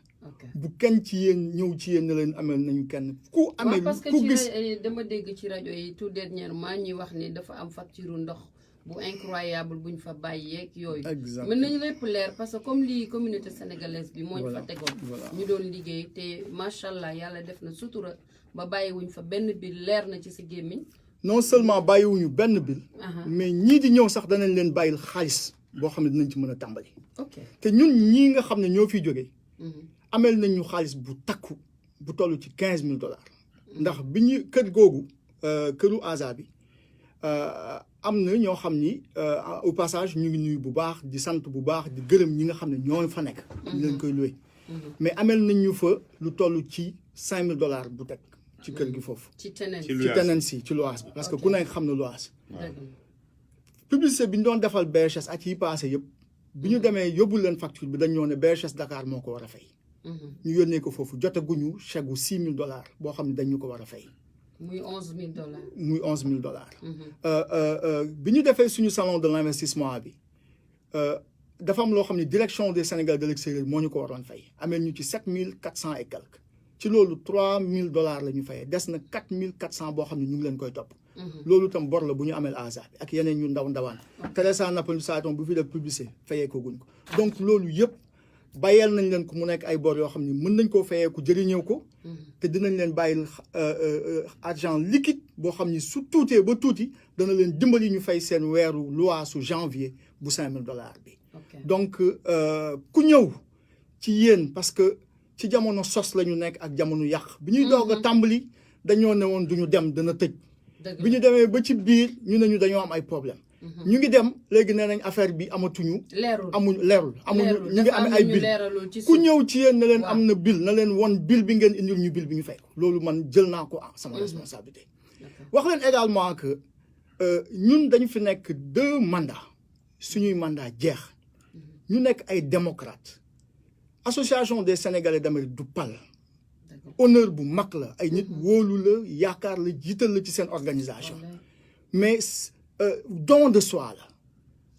bu kenn ci yéen ñëw ci yéen ne leen amel nañu kenn ku amee parce que ku gis dama dégg ci rajo yi tout dernièrement ñuy wax ni dafa am facture ndox bu incroyable bu ñu fa bàyyeeg yooyu mën nañu lépp leer parce que comme lii communauté sénégalaise bi moo ñu fa tegoon ñu doon liggéey te macha allah yàlla def na sutura ba bàyyiwuñ fa benn bil leer na ci si gémmiñ non seulement bàyyiwuñu benn bil mais ñii di ñëw sax danañ leen bàyyil xaalis boo xam ne dinañ ci mën a tàmbali te ñun ñii nga xam ne ñoo fiy jógee amel nañ ñu xaalis bu takku bu toll ci $15,000 ndax bi ñu kër googu këru ASA bi am na ñoo xam ni au passage ñu ngi nuyu bu baax di sant bu baax di gërëm ñi nga xam ne ñoo fa nekk. ñu leen koy loué mais amel nañ ñu fa lu toll ci $5,000 bu teg ci kër gi foofu. ci teneen si ci luwaas bi parce que ku nekk xam na luwaas. publicité bi ñu doon defal BHS at yi passé yëpp bi ñu demee yóbbul leen facture bi dañ ñoo ne BHS Dakar moo ko war a fay. ñu yónnee ko foofu jotaguñu chèque gu $6,000 boo xam ne dañ ñu ko war a fay. muy $11,000. muy $11,000. bi ñu defee suñu salon de l'investissement bi dafa am loo xam ne direction des Sénégalais de l'extérieur moo ñu ko waroon fay amee ñu ci $7,400 et quelques ci loolu $3,000 la ñu fayee des na $4,400 boo xam ne ñu ngi leen koy topp. loolu itam bor la bu ñu amee ASA bi ak yeneen ñu ndawaan. Teresa Napoli Saton bu fi def publicité fayee ko guñ ko donc loolu yëpp. bàyyeel nañ leen ko mu nekk ay bor yoo xam ne mën nañ koo fayeeku jëriñëw ko te dinañ leen bàyyil argent liquide boo xam ni su tuutee ba tuuti dana leen dimbali ñu fay seen weeru luwaasu janvier bu $5,000 bi donc ku ñëw ci yéen parce que ci jamono sos la ñu nekk ak jamono yàq bi ñuy doog a tàmbali dañoo ne woon duñu dem dana tëj bi ñu demee ba ci biir ñu ne ñu dañoo am ay problème ñu ngi dem léegi nee nañ affaire bi amatuñu. leerul amuñu ñu ngi amee ay bil ku ñëw ci yéen ne leen am na bil na leen won bil bi ngeen indil ñu bil bi ñu fay ko loolu man jël naa ko sama responsabilité. wax leen également que ñun dañu fi nekk 2 mandats suñuy mandat jeex ñu nekk ay démocrates association des Sénégalais d'Amérique du PAL honneur bu mag la ay nit wóolu la yaakaar la jiital la ci seen organisation mais. Don de soi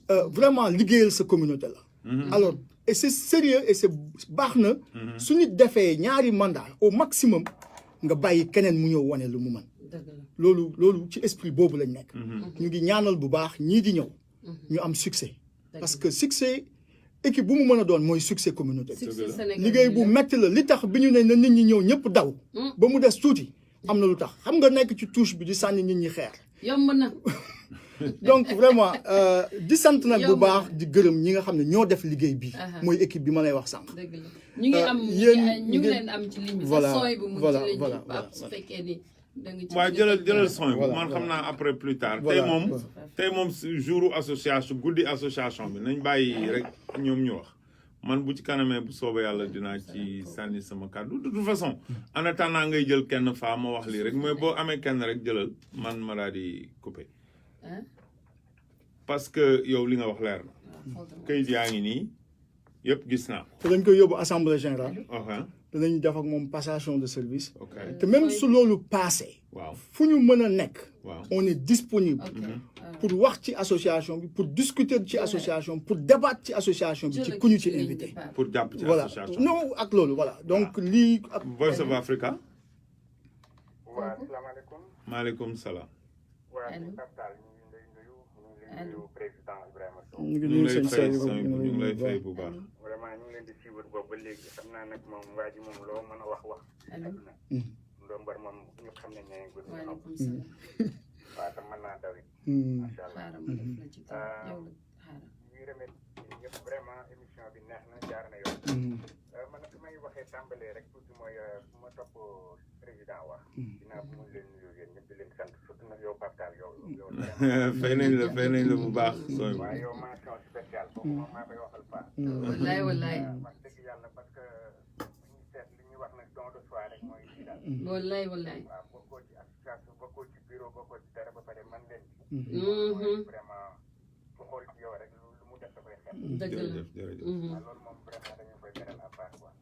la vraiment liggéeyal sa communauté la alors et c'est sérieux et c'est baax na su nit defee ñaari mandat au maximum nga bàyyi keneen mu ñëw wane lu mu mën loolu ci esprit boobu lañ nekk ñu ngi ñaanal bu baax ñii di ñëw ñu am succès parce que succès équipe bu mu mën a doon mooy succès communauté liggéey bu metti la li tax bi ñu ne na nit ñi ñëw ñëpp daw ba mu des tuuti am na lu tax xam nga nekk ci touche bi di sànni nit ñi xeer yomb na donc vraiment di sant nag bu baax di gërëm ñi nga xam ne ñoo def liggéey bi mooy équipe bi ma lay wax sànq. dëgg la ñu ngi am ñu ngi leen am ci ligne bi. voilà sooy bu mu ci ligne bi voilà su fekkee ni da nga ci. waaw jëlal son bi man xam naa après plus tard. tey moom jouru association guddi association bi nañ bàyyi rek ñoom ñu wax man bu ci kanamee bu soobee yàlla dinaa ci sànni sama kàddu de toute façon en attendant ngay jël kenn faa ma wax lii rek mais boo amee kenn rek jëlal man ma daal di couper parce que yow li nga wax leer na kayit yaa ngi nii yëpp gis naa te dañ koy yóbbu assemblée générale ok te dañuy def ak moom passation de service ok te même su loolu passé waaw fu ñu mën a nekk waaw on est disponible pour wax ci association bi pour discuter ci association pour débattre ci association bi ci ku ñu ci invité pour jàpp ci voilà association non ak loolu voilà donc lii ak Voice of Africa waa asalaamaaleykum. maaleykum salaam waa ñu Pape ñu ngi lay nuyu nuyu président Ibrahima Sow. ñu ngi ñu ngi nuyu lay sëñ fay Seydou ñu ngi lay fay bu baax vraiment ñu ngi leen di suivre boobu ba léegi xam naa nag moom waa ji moom loo mën a wax. adduna. ndombar moom ñu xam ne ñooy gudd na nopp. waaw te mën naa daw it. macha allah. ñuy remercier ñëpp vraiment émission bi neex na jaar na yoon. man fi may waxee tàmbalee rek tuuti mooy bu ma topp président wax. dinaa bu mu leen nuyu yéen ñëpp di leen sant surtout nag yow Pape Tall yow. fay nañ la bu baax sooy waaw yow mention spéciale foofu moom maa koy waxal Paa. wallaay wallaay wax dëgg yàlla parce que bu ñuy seet li ñuy wax nag don de soi rek mooy lii daal. wallaay wallaay waaw bokkoo ci association bokkoo ci bureau bokkoo ci dara ba pare man leen ci. vraiment bu xool ci yow rek lu mu def da koy xeeb. dëgg la jërëjëf waaw loolu moom vraiment dañu koy beral à part quoi.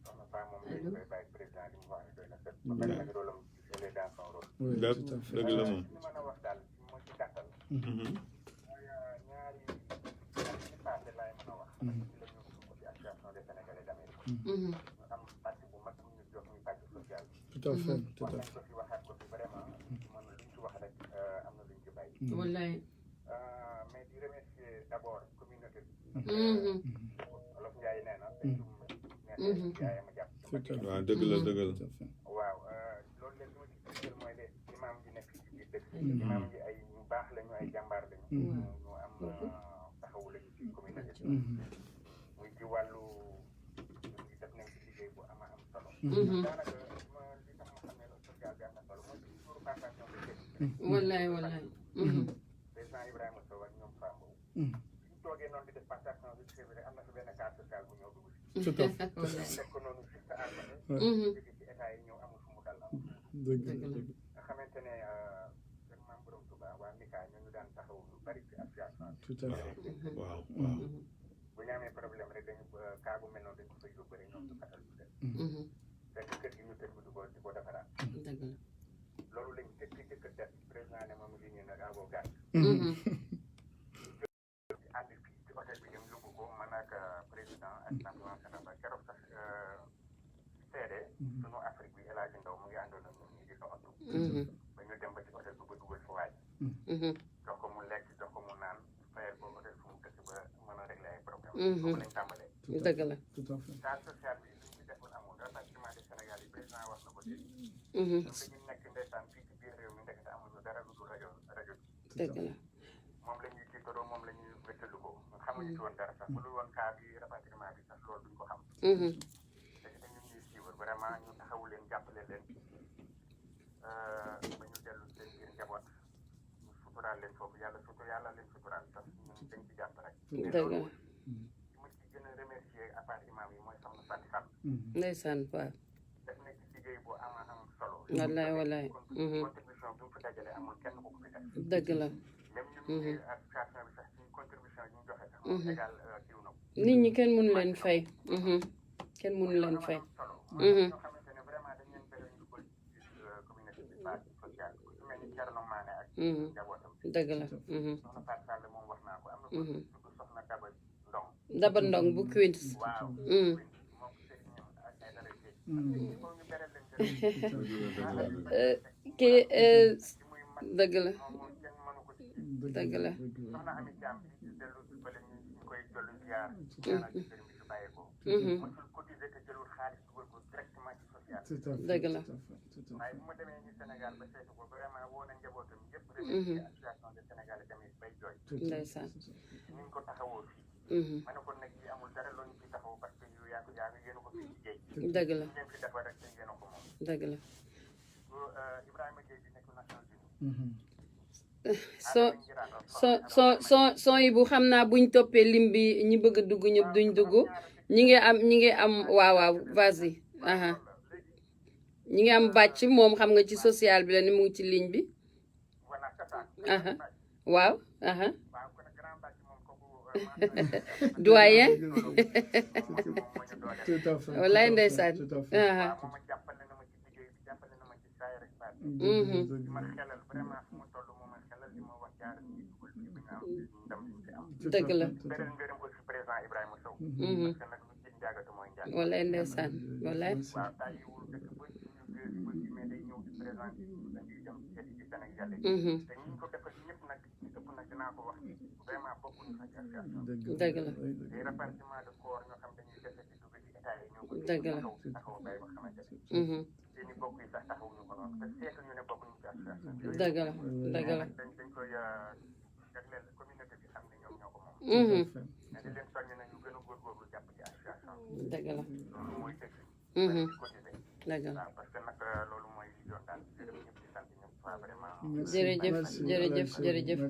soxna Paa moom dañu koy bàyyi président li mu wax ni doy na sëkk. ba pare nag rôle am il est dans son rôle. dëgg la moom li mën a wax daal moo ci gàttal. mooy ñaari yi passé laay mën a wax. parce que ci la ñu dugg ci association des Sénégalais d'Amérique. ñu am parti bu mag bu ñu jox ñu parti social bi. tout à fait tout wax à nañ fait ko fi waxaat ko fi vraiment man luñ ci wax rek am na luñ ci bàyyi. wallaay mais di remercier d'abord communauté bi. Olof Ndiaye nee na. yaayam a jàpp ci mag. waaw dëgg la waaw loolu leen li ma ci gësteel mooy les imam yi nekk ci biir dëkk. imam yi ay ñu baax lañu ay jàmbaar lañu. ñu am taxawu lañu ci communauté bi. muy ci wàllu def nañ ci liggéey bu ama am solo. daanaka li tax ma xam ne social bi am na solo mooy ci suuru passation de service. wallaay wallaay président Ibrahima Sow ak ñoom Fambo. suñ toogee noonu di def passation de service am na fi benn cas social bu ñëw dugg si. tout à fait fekk ko noonu si sa àdduna. jóge ci état yi ñëw amul fu mu dal am. dëgg nga xamante ne seen maam borom Touba waa Mika ñu daan taxaw lu bari ci association bi. tout à fait waaw bu ñu amee problème rek dañu cas bu mel noonu dañ ko fay yóbbu rek ñoom ñu fatal lu dem. fekk kër gi ñu tënk di ko defaraat. dëgg la loolu lañ jëkk a def président ne moom li ñu nag àggoo gàtt. ànd fii ci hôtel bi ñoom yóbbu ko man ak président ak Nampalon Sénégal keroog sax seede sunu Afrique bi El Hadj Ndaw mu ngi àndoon ak ñun ñi di doxantu. ba ñu dem ba ci hôtel bi ba dugal fa waaj. jox ko mu lekk jox ko mu naan fayal ko hôtel fu mu dëkk ba mën a régler ay problème. foofu lañ tàmbalee. dëgg la tout à fait cas social bi li ñu ci defoon amul rapatriement du Sénégal yi président wax na ko léegi. ñun dañu nekk ndeysaan fii ci biir réew mi ndekete amuñu dara lu dul rajo bi. dëgg la moom la ñuy tiitaroo moom la ñuy wéttalu ko xamuñu ci woon dara sax bu dul woon cas bi rapatriement bi sax loolu duñ ko xam. léegi dañu ñuy suivre vraiment ñu taxawu leen jàppale leen ba ñu dellu seen biir njaboot ñu suturaal leen foofu yàlla leen suturaal sax ñun dañ ci jàpp rek. dëgg la ma ci gën a remercier à part imam yi mooy soxna Fatou Fall. ndeysaan waaw def na ci liggéey bu am solo. wallaay wallaay contribution bi mu fi dajale amul kenn ku ko fi def. dëgg la même ñun association bi sax suñu contribution yi ñu joxe sax moom égal kiw na ko. nit ñi kenn mënu leen fay kenn mënu leen fay ñoo xamante ne vraiment dañ leen bëri ñu dugal ci communauté bi base sociale ku ci mel ni Thierno Mané ak njabootam. dëgg la soxna Fatou Sall moom wax naa ko am na ko tudd soxna Daba Ndong. Daba Ndong bu Queens waaw moom sëriñam ak ay dara géej foofu ñu beral leen kii dëgg la moom kenn mënu ko ci dëgg la soxna Ami Thiam bi dellu si bële ñu koy dollu ziar ñaanal ci sëriñ bi su bàyyee ko mësul cotiser te jëlul xaalis dugal ko directement ci social dëgg la waaye bu ma demee ni Sénégal ba seetu ko vraiment woo na njabootam yëpp remercier association de Sénégal tamit bay jooy ndeysaan ni ñu ko taxawoo fii ma ne ko nag yi amul dara loo ñu fi taxaw parce que yu yaa ngi yéen a ko fii ci géej dëgg la ngeen fi defar rek te yéen a ko moom dëgg la Ibrahima Gueye bi nekk Nations Unies son yi bu xam naa buñ toppee lim bi ñi bëgg a dugg ñëpp duñ dugg ñi ngi am waaw vas-y aha ñi ngi am bàcc moom xam nga ci social bi la ni mu ngi ci ligne bi aha waaw aha doyen tout à fait wallaay ndeysaan aha dëgg la wallaay ndeysaan wallaay dëgg la dëgg la dëgg la dëgg la dëgg la dëgg la jërëjëf jërëjëf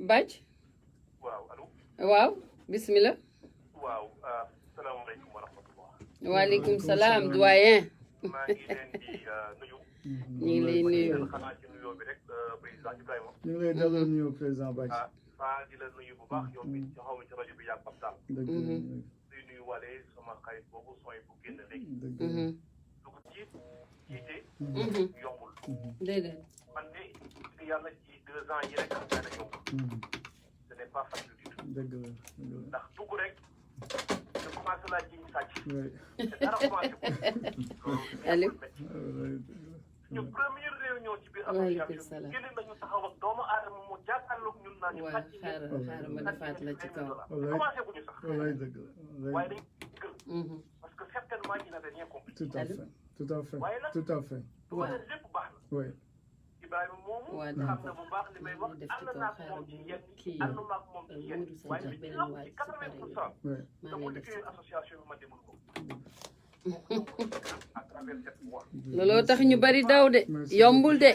Bac waaw bismillah waaw salaamaaleykum wa rahmatullah waaleykum salaam doyen maa ngi leen di nuyu ñu ngi lay nuyu xanaa ci nuyoo bi rek président Ibrahima ñu ngi lay delloo nuyoo président Bac maa ngi la nuyu bu baax yow mi taxaw ci rajo bi yàgg Pape Sall dëgg di nuyu wale sama xarit boobu sooy bu génn léegi dëgg lu ko jiite yombul déedéet man de yàlla ci 2 ans yi rek xam naa ne yombul ce n'est pas facile du tout dëgg la ndax dugg rek te commencé laa jiñ sàcc oui te dara commencé ko Aliou ñu première réunion ci biir waaleykum association salaam génne nañu taxaw ak doomu aadama mu jàkkaarloog ñun naa ñu waaw sàcc xaaral ma defaat la ci kaw commencé bu ñu sax wallaay dëgg la waaye dañ gën parce que certainement il n'avait rien compris tout à fait tout à fait waaye nag tout à fait du ma ne lépp baax na oui Ibrahima moomu waaw xam na bu baax li may wax def ci ànd kaw naa ak xaaral moom bu ci yenn kii ànduma ak moom ci yenn Modou Sa waaye jox li ci beneen ëpp waay ci ci pare 80% oui maa da ngi ko def liggéeyal association bi ma demul ko à travers cette voie looloo tax ñu bari daw de yombul de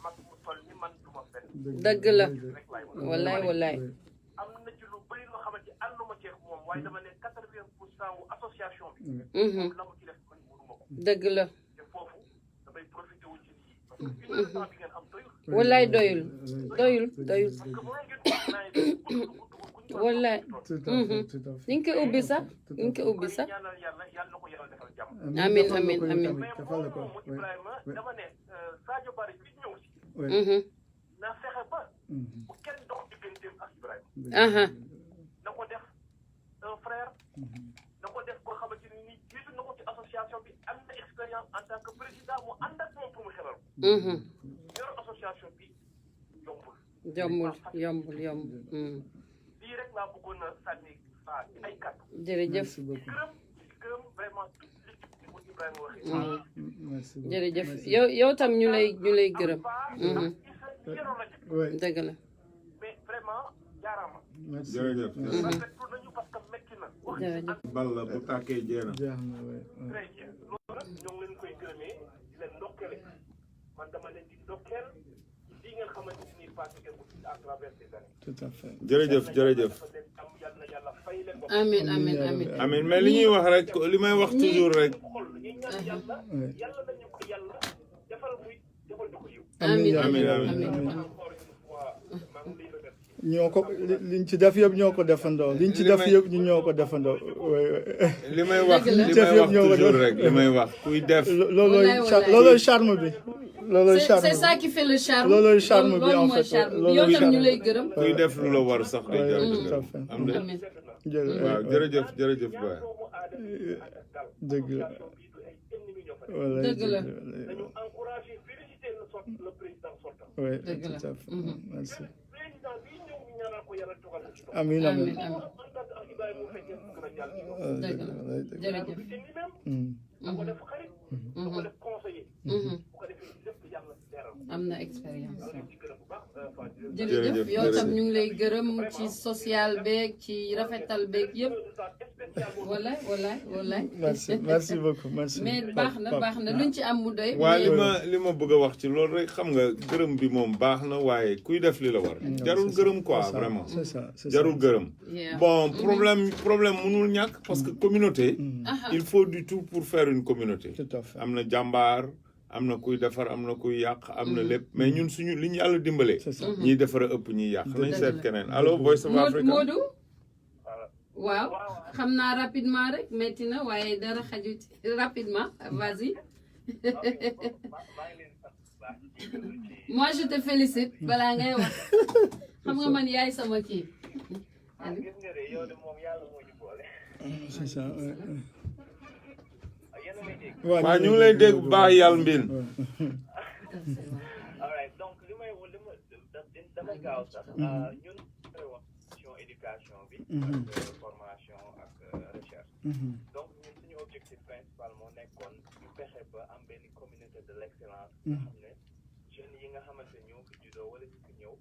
mag mu toll ni man du ma fenn dëgg la rek laay wax wallaay wallaay am na ci lu bëri loo xamante ànduma ceex moom waaye dama ne 80% wu association bi la mu ci def man mënuma ko dëgg la te foofu damay profité wu ci lii parce que une heure temps bi ngeen am doyul wallaay doyul doyul doyul parce que mënoon ngeen wax naa ne wallaay tout à fait tout à fait ni nga koy ubbi sax ni nga koy ubbi sax ñaanal yàlla yàlla na ko yàlla defal jàmm amiin amiin amiin mais moom moomu Ibrahima dama ne Sadio Barry bi ñëw si na fexe ba bu kenn dox digganteem ak Ibrahima na ko def un frère na ko def koo xamante ni jiitu na ko ci association bi am na expérience en tant que président mu ànd ak moom pour mu xelal yor association bi yombul yombul yombul lii rek laa bëggoon a sànni ci ay kàddu jërëjëf gërëm vraiment toute l'équipe ni ko Ibrahima waxee jërëjëf yow tam ñu lay gërëm dëgg la mais vraiment jaaraama jërëjëf rafetlu nañu parce que métti na jërëjëf bal la bu tàkkee jeena très bien loolu nag ñoo ngi leen koy gërëmee di leen ndokkale man dama leen di ndokkeel lii ngeen xamante ni passé ngeen ko à travers ces années tout à fait jërëjëf jërëjëf yàlla na yàlla fay leen ko amiin amiin amiin amiin mais li ñuy wax rek li may wax toujours rek xol yi ñaan yàlla yàlla nañu ko yàlla defal muy defal ñu ko yiw amiin amiin amiin encore une fois maa ngi lay remercier ñoo ko liñ ci def yëpp ñoo ko defandoo liñ ci def yëpp ñu ñoo ko defandoo li may wax toujours rek li may wax kuy def loolooy charme bi loolooy charme c'est ça qui fait le charme loolooy charme bi en fait yow tam ñu lay gërëm kuy def lu la war sax day jar tout à fait am na jërëjëf waaw jërëjëf jërëjëf baay dëgg la wala dëgg la dañu encouragé féliciter le président sortant oui dëgg la tout à fait merci président bi ñëw ñu ñaanal ko yàlla tugal ko ci tool amiin amiin amiin amiin en tant que Ibrahima mu fekkee gën a jàll ci moom dëgg la jërëjëf te ni même da ko def xarit da ko def conseiller bu ko defee lépp yàlla leeral am na expérience ci gërëm bu baax jërëjëf yow tam ñu ngi lay gërëm ci social beeg ci rafetal beeg yëpp wallaay merci beaucoup merci. mais baax na luñ ci am mu doy. waaye li ma bëgg a wax ci loolu rek xam nga gërëm bi moom baax na waaye kuy def li la war. jarul gërëm quoi vraiment. c'est ça jarul gërëm. bon problème mënul ñàkk parce que communauté. il faut du tout pour faire une communauté. tout à fait am na jàmbaar am na kuy defar am na kuy yàq am na lépp mais ñun suñu li ñu yàlla dimbalee. ñiy defar a ëpp ñiy yàq. nañ seet keneen allo Voice of Africa. Modou waaw xam naa rapidement rek metti na waaye dara xaju ci rapidement vas-y. moi je te félicite balaa ngay wax xam nga man yaay sama kii. c'est ça. waaw ñu ngi lay dégg bu baax yàlla mbin. donc li may damay gaaw sax ñun éducation bi ak formation ak recherche donc ñun suñu objectif principal moo nekkoon ñu fexe ba am benn communauté de l'excellence nga xam ne jeunes yi nga xamante ñoo fi juddoo wala ñu fi ñëw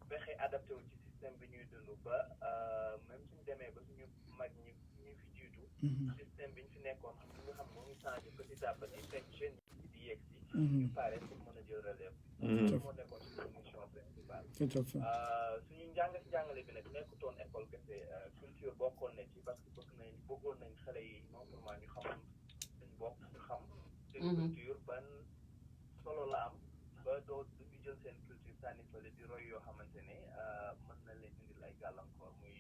fexe adapté wu ci système bi ñuy dund ba même suñu demee ba suñu mag ñi ñu fi jiitu système bi ñu fi nekkoon nga xam moo ngi changé petit à petit fekk jeunes yi di yegg si ñu pare pour mën a jël relève loolu moo nekkoon suñu mission principale suñu njàngale bi nag nekkutoon école kese culture bokkoon na ci parce que bëggoon nañ xale yi non seulement ñu xam suñ bopp ñu xam seen culture ban solo la am ba doo duñu jël seen culture sànni fële di roy yoo xamante ne mën na leen indil ay gàllankoor muy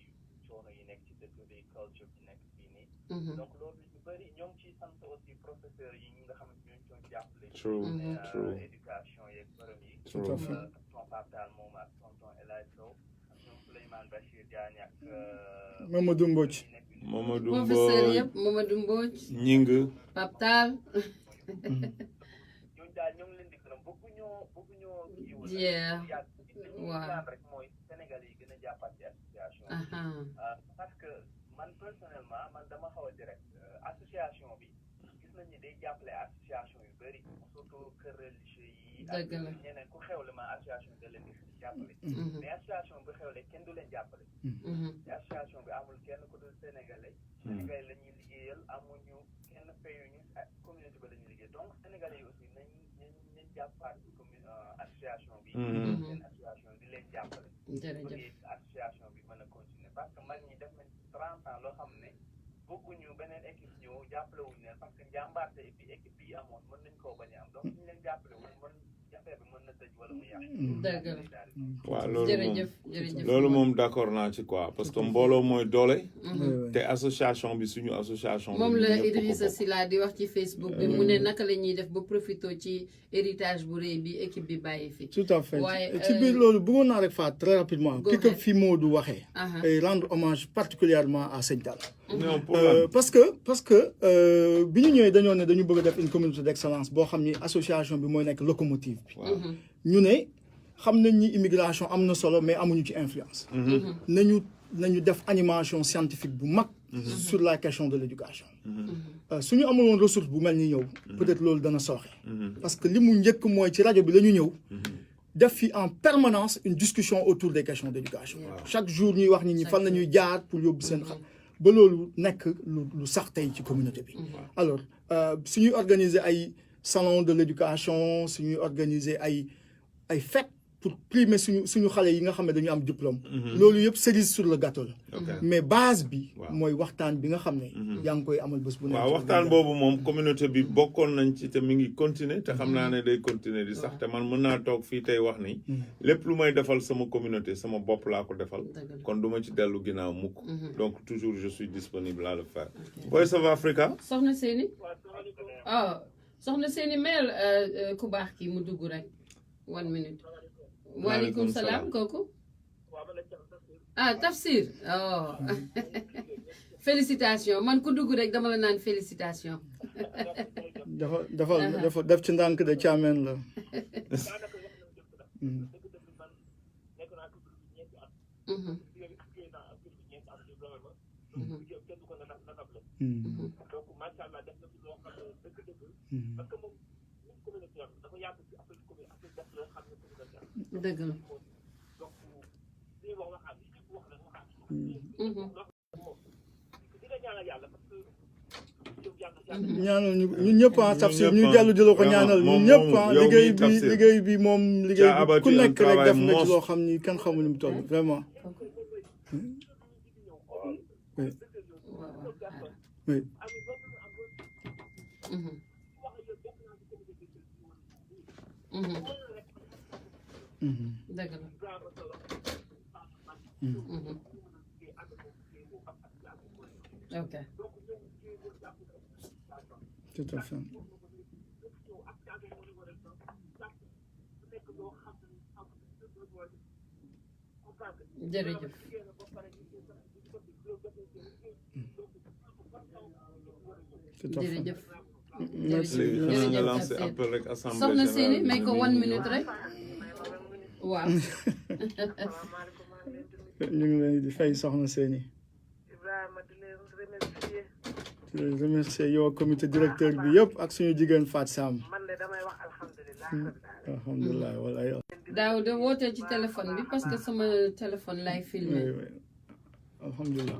coono yi nekk ci dëkk bi culture bi nekk fii nii donc loolu ñu bëri ñoo ngi ciy sant aussi professeurs yi ñi nga xamante ñooñu doon jàppale éducation yeeg bërëm yi tonton Pape Tall moom ak tonton El Hadj Sow ak ñoom Souleymane Bachir Diagne ak Mamadou Mbodj professeur yëpp Mamadou Mbodj ñing Pape Tall ñooñu daal ñoo ngi leen di gërëm bëgguñoo kiiwul waaw rek mooy Sénégal yi gën a jàppaat ci association parce que man personnellement man dama xaw a direct association bi gis nañ ni day jàppale association yu bëri surtout kër religieux yi ak ñeneen ku xewle ma association da leen di jàppale mais association bu xewle kenn du leen jàppale te association bi amul kenn ku dul sénégalais sénégalais la ñuy liggéeyal amuñu kenn fayuñu communauté ba la ñuy liggéey donc sénégalais yi aussi nañ jàppaat ci association bi seen association di leen jàppale association bi mën a continuer parce que mag ñi def nañ 30 ans loo xam ne bëgguñu beneen équipe ñëw jàppale wuñu leen parce que njàmbaarte et puis équipe yi amoon mën nañ koo bañ a am donc suñu leen jàppale wuñ mën affaire bi mën na tëj wala mu yàq dëgg la waaw jërëjëf loolu moom d'accord naa ci quoi parce que mbooloo mooy doole te association bi suñu association moom la Idrissa Sylla di wax ci Facebook bi mu ne naka la ñuy def ba profité ci héritage bu rëy bi équipe bi bàyyi fi tout à fait ci biir loolu bëggoon naa rek faat très rapidement ki ko fi Modou waxee et rendre hommage particulièrement à Sëñ Tall parce que bi ñu ñëwee dañoo ne dañu bëgg a def une communauté d'excellence boo xam ni association bi mooy nekk locomotive bi ñu ne xam nañ ni immigration am na solo mais amuñu ci influence nañu def animation scientifique bu mag sur la question de l'éducation suñu amuloon ressource bu mel ni ñëw peut-être loolu dana sooxe parce que li mu njëkk mooy ci rajo bi la ñu ñëw def fi en permanence une discussion autour des questions d'éducation chaque jour ñuy wax nit ñi fan la ñuy jaar pour yóbbu seen xam ba loolu nekk lu sax tey ci communauté bi alors suñuy organiser ay salon de l'éducation suñuy organiser ay fête pour primer suñu xale yi nga xam ne dañu am diplôme loolu yëpp cerise sur le gâteau la mais base bi mooy waxtaan bi nga xam ne yaa ngi koy amal bés bu nekk waaw waxtaan boobu moom communauté bi bokkoon nañ ci te mi ngi continuer te xam naa ne day continuer di sax te man mën naa toog fii tey wax ni lépp lu may defal sama communauté sama bopp laa ko defal kon du ma ci dellu ginnaaw mukk donc toujours je suis disponible à le faire Voice of Africa soxna Seyni soxna Seyni meel ku baax kii mu dugg rek 1 minute waaleykum salaam kooku Tafsir félicitation man ku dugg rek dama la naan félicitation dafa def ci ndànk de caameen la dëgg la ñaanal ñu ñun ñëpp Tafsir ñu dellu di la ko ñaanal ñun ñëpp liggéey bi moom liggéey bi ku nekk rek def nga ci loo xam ni kenn xamul ni mu toll vraiment oui oui dëgg la ok tout à fait jërëjëf jërëjëf merci nga lancé appel rek assemblée soxna Séni may ko 1 minute rek waaw ñu ngi leen di fay soxna Séni di leen remercier yow comité directeur bi yëpp ak suñu jigéen Fat Sam alhamdulilah wala daaw de wootee ci téléphone bi parce que sama téléphone lay filmé alhamdulilah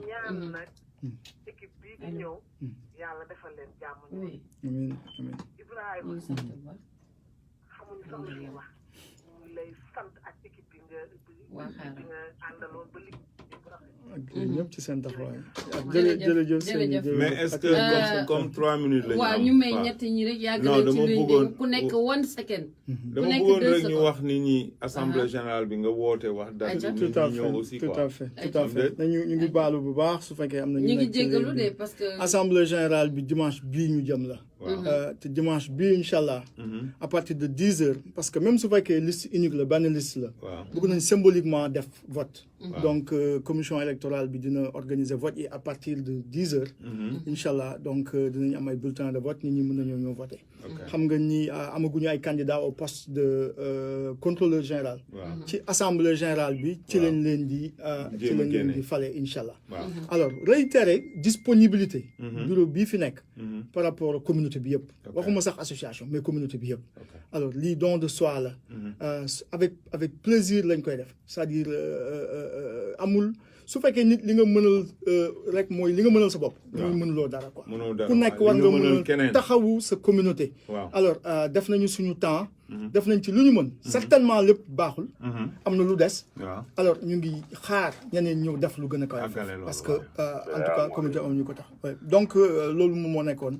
équipe bii di ñëw yàlla defal leen jàmm oui amiin amiin Ibrahima ñu sant bu baax xamuñu sax lu ñuy wax ñu ngi lay sant ak équipe bi nga àndaloon ba liggéey ak ñëpp ci seen taxawaay ak jërëjëf jërëjëf mais est-ce que comme 3 minutes la ñu waaw am ñu may ñett ñi rek yàgg nañ ci ligne bi ku nekk 1 second dama bëggoon rek ñu wax nit ñi assemblée générale bi nga woote wax dara nit tout à ñi ñëw aussi fait tout quoi à fait tout à fait ñu ngi baalu bu baax su fekkee am na ñu ngi nekk ci jéggalu réew mi. de parce que assemblée générale bi dimanche bii ñu jëm la te dimanche bii incha allah à partir de 10 heures parce que même su fekkee liste unique la benn liste la waaw bëgg nañ symboliquement def vote donc commission électorale bi dina organiser vote yi à partir de 10 heures incha allah donc dinañ am ay bulletins de vote nit ñi mën nañoo ñëw voter xam nga ni amaguñu ay candidats au poste de contrôleur général ci assemblée générale bi ci lañ leen di fale incha allah alors réitérer disponibilité bureau bii fi nekk par rapport à communauté bi yëpp waxuma sax association mais communauté bi yëpp alors lii don de soi la avec plaisir lañ koy def c'est-à-dire amul su fekkee nit li nga mënal rek mooy li nga mënal sa bopp mooy mënuloo dara quoi ku nekk war nga mën a taxawu sa communauté alors def nañu suñu temps def nañ ci lu ñu mën certainement lépp baaxul am na lu des alors ñu ngi xaar ñeneen ñëw def lu gën a kaw parce que en tout cas communauté am ñu ko tax donc loolu moom moo nekkoon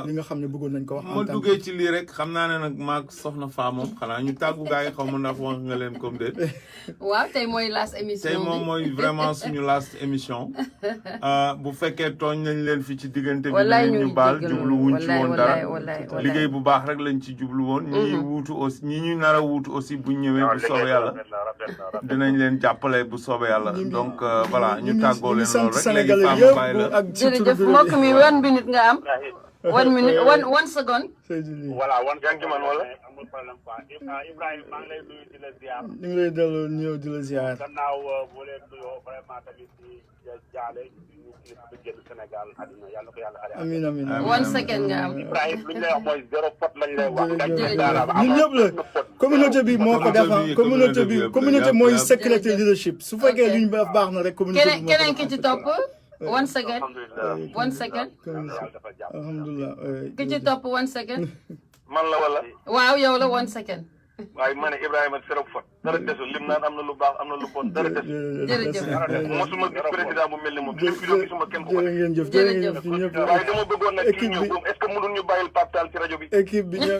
li nga xam ne bëggoon nañ ko wax ma duggee ci lii rek xam naa ne nag maag soxna Faa moom xanaa ñu tàggu gars yi xaw ma ndax wax nga leen comme déet waaw tey mooy last émission tey moom mooy vraiment suñu last émission bu fekkee tooñ nañ leen fi ci diggante bi ñu baal jublu wuñ ci woon dara liggéey bu baax rek lañ ci jublu woon ñi wuutu aussi ñi ñu nar a wuutu aussi buñ ñëwee bu soobee yàlla dinañ leen jàppale bu soobee yàlla donc voilà ñu tàggoo leen loolu rek léegi Fama bàyyi la jërëjëf mbokk mi 1 minute nga am 1 minute 1 second voilà wan yaa ngi man wala amul problème quoi Ibrahima maa ngi lay nuyu di la ziar ñu ngi lay delloo ñëw di la ziar gannaaw boo leen nuyoo vraiment tamit di jaale ñu kilifa bi génn Sénégal àdduna yàlla ko yàlla xare amiin amiin 1 second nga am Ibrahima lu ñu lay wax mooy 0 pot lañ lay wax ñun ñëpp la communauté bi moo ko def communauté mooy secret leadership su fekkee lu ñu baax na rek communauté bi keneen ki ci topp 1 second 1 second alhamdulilah ki ci topp 1 second man la wala waaw yow la 1 second waaye ma ne Ibrahima zéro faute dara desul lim naan am na lu baax am na lu bon dara desul jërëjëf mosuma gis président bu mel ni moom lépp vidéo gisuma kenn ko jërë ngeen jëf jërë ngeen jëf ñëpp waaye dama bëggoon nag kii ñëw est-ce que mënul ñu bàyyil Pape Tall ci rajo bi équipe bi ñëw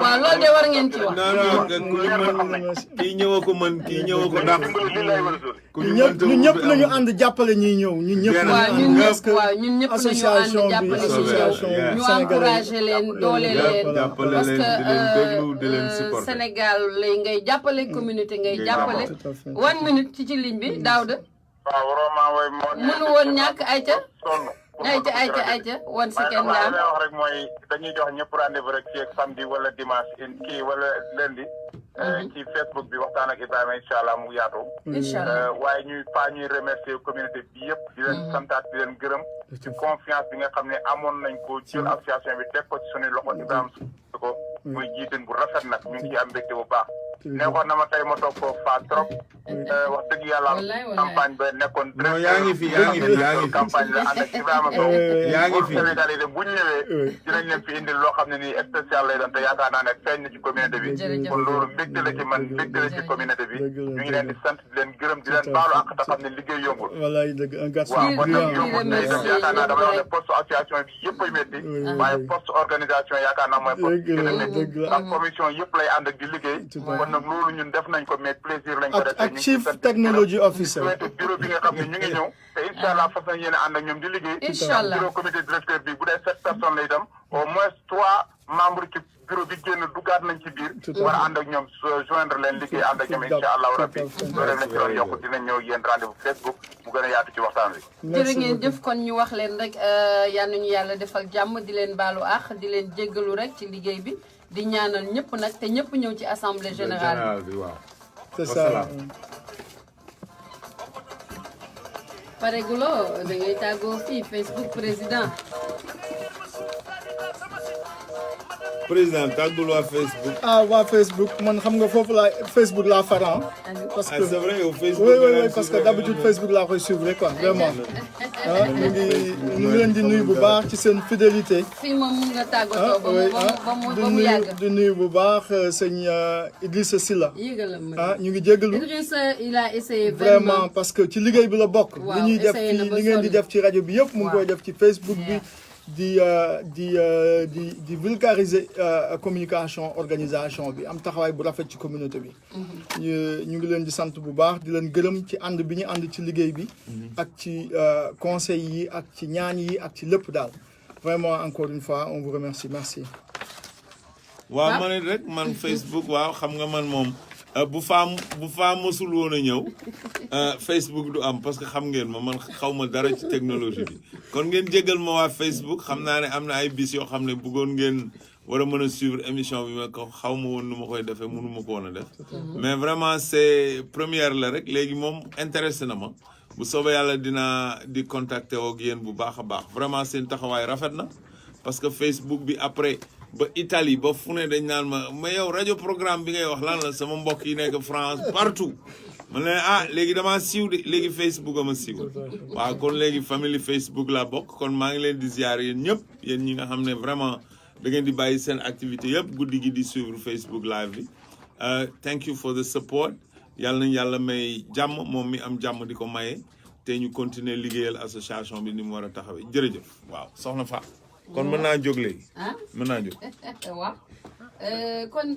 waaw loolu de war ngeen ci wax non kii ñëwa ko mën kii ñëwa ko ndax ñun ñëpp nañu ànd jàppale ñiy ñëw ñun ñëpp ñun ñëpp association nañu ànd bi jàppale association ñu encouragé leen doole leen parce que Sénégal lay ngay jàppale communauté ngay jàppale 1 minute ci ligne bi Daouda waaw vraiment way mënu woon ñàkk ayca ayca 1 second nga am wax rek mooy dañuy jox ñëpp rendez-vous rek ci samedi wala dimanche kii wala lundi ci Facebook bi waxtaan ak Ibrahima incha allah mu yaatu. incha allah waaye ñuy remercier communauté bi yëpp di leen santaat di leen gërëm ci confiance bi nga xam ne amoon nañ ko jël association bi teg ko ci suñuy loxo Ibrahima su ko muy jiitin bu rafet nag ñu ngi ciy am mbégte bu baax. nekkoon na ma tey ma toog foofu faa trop wax dëgg yàlla campagne ba nekkoon. non yaa ngi fi campagne la ànd ak Ibrahima Sow. yaa ngi fi Sénégal yi de bu ñu ñëwee dinañ leen fi indil loo xam ne nii spécial lay doon te yaakaar naa ne feeñ na ci communauté bi. kon loolu mbégte la ci man mbégte la ci communauté bi. ñu ngi leen di sant di leen gërëm di leen baalu ak te xam ne liggéey yombul. wallaay dëgg un garçon waaw kon nag yombul tey def yaakaar naa dama wax ne poste association bi yëpp ay métti. waaye poste organisation yaakaar naa mooy poste bi gën a métti. ndax commission yëpp lay ànd ak di liggéey. kon nag loolu ñun def nañ ko mais plaisir lañ ko def. ak chief technology officer. bureau bi nga xam ne ñu ngi ñëw te incha allah fas yéene ànd ak ñoom di liggéey. incha allah bureau comité directeur bi bu dee 7 personnes lay dem au moins 3 membres ci bureau bi génn duggaat nañ ci biir. war a ànd ak ñoom joindre leen liggéey ànd ak ñoom incha allahu rabbi. loolu rek lañ ci doon yokk dinañ ñëw yéen rendez-vous Facebook mu gën a yaatu ci waxtaan wi. jërë ngeen jëf kon ñu wax leen rek yal nañu yàlla defal jàmm di leen baalu àq di leen jéggalu rek ci liggéey bi di ñaanal ñëpp nag te ñëpp ñëw ci assemblée générale bi. waaw. c'est ça. paregulo da ngay tàggoo fii Facebook président. président tàggul waa Facebook. waa Facebook man xam nga foofu Facebook laa faran. parce que c'est vrai yow Facebook. oui parce que d'habitude Facebook laa koy suivre quoi vraiment. ñu ngi leen di nuyu bu baax ci seen fidélité. fii moom mun nga tàggatoo ba mu yàgg. di nuyu bu baax sëñ Idrissa Sylla. yëgalam ñu ngi jéggalu. Idrissa il a essayé vraiment parce que ci liggéey bi la bokk. waaw li ñuy def ci li ngeen di def ci rajo bi yëpp mu ngi koy def ci Facebook bi. di vulgariser communication organisation bi am taxawaay bu rafet ci communauté bi. ñu ngi leen di sant bu baax di leen gërëm ci ànd bi ñu ànd ci liggéey bi. ak ci conseils yi ak ci ñaan yi ak ci lépp daal vraiment encore une fois on vous remercie merci. waaw man it rek man Facebook waaw xam nga man moom bu faa mosul woon a ñëw Facebook du am parce que xam ngeen man xaw ma dara ci technologie bi kon ngeen jégal ma waa Facebook xam naa ne am na ay bis yoo xam ne bëggoon ngeen war a mën a suivre émission bi ma ko xaw ma woon nu ma koy defee mënu ma ko woon a def mais vraiment c'est première la rek léegi moom intéressé na ma bu soobee yàlla dinaa di contacter ak yéen bu baax a baax vraiment seen taxawaay rafet na parce que Facebook bi après ba Italie ba fu ne dañ naan ma yow rajo programme bi ngay wax lan la sama mbokk yi nekk France partout ma ne léegi damaa siiw de léegi Facebook ama siiw waaw kon léegi famille Facebook la bokk kon maa ngi leen di ziar yéen ñëpp yéen ñi nga xam ne vraiment da ngeen di bàyyi seen activité yëpp guddi gi di suivre Facebook live bi thank you for the support yàlla nañ yàlla may jàmm moom mi am jàmm di ko maye te ñu continuer liggéeyal association bi ni mu war a taxawee jërëjëf waaw soxna Fa kon mën naa jóg léegi. mën naa jóg. waaw kon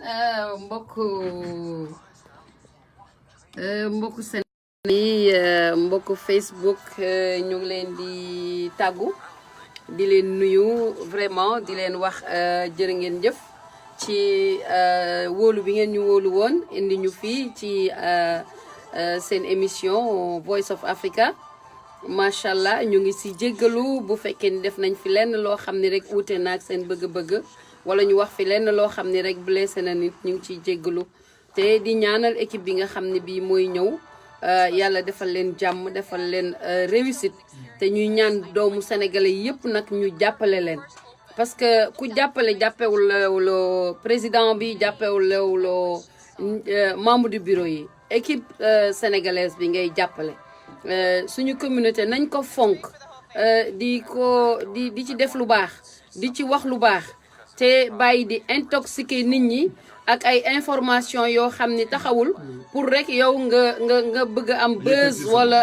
mbokku seen yi mbokku Facebook ñu ngi leen di tàggu di leen nuyu vraiment di leen wax jërë ngeen jëf ci wóolu bi ngeen ñu wóolu woon indi ñu fii ci seen émission Voice of Africa. macha allah ñu ngi si jéggalu bu fekkee ni def nañ fi lenn loo xam ni rek wuute na ak seen bëgg-bëgg wala ñu wax fi lenn loo xam ni rek blessé na nit ñu ngi ciy jéggalu te di ñaanal équipe bi nga xam ne bii mooy ñëw yàlla defal leen jàmm defal leen réussite te ñuy ñaan doomu sénégalais yëpp nag ñu jàppale leen parce que ku jàppewul loo président bi jàppewul loo membre du bureau yi équipe sénégalaise bi ngay jàppale suñu communauté nañ ko fonk di ci def lu baax di ci wax lu baax te bàyyi di intoxiquer nit ñi ak ay information yoo xam ni taxawul pour rek yow nga bëgg am buzz wala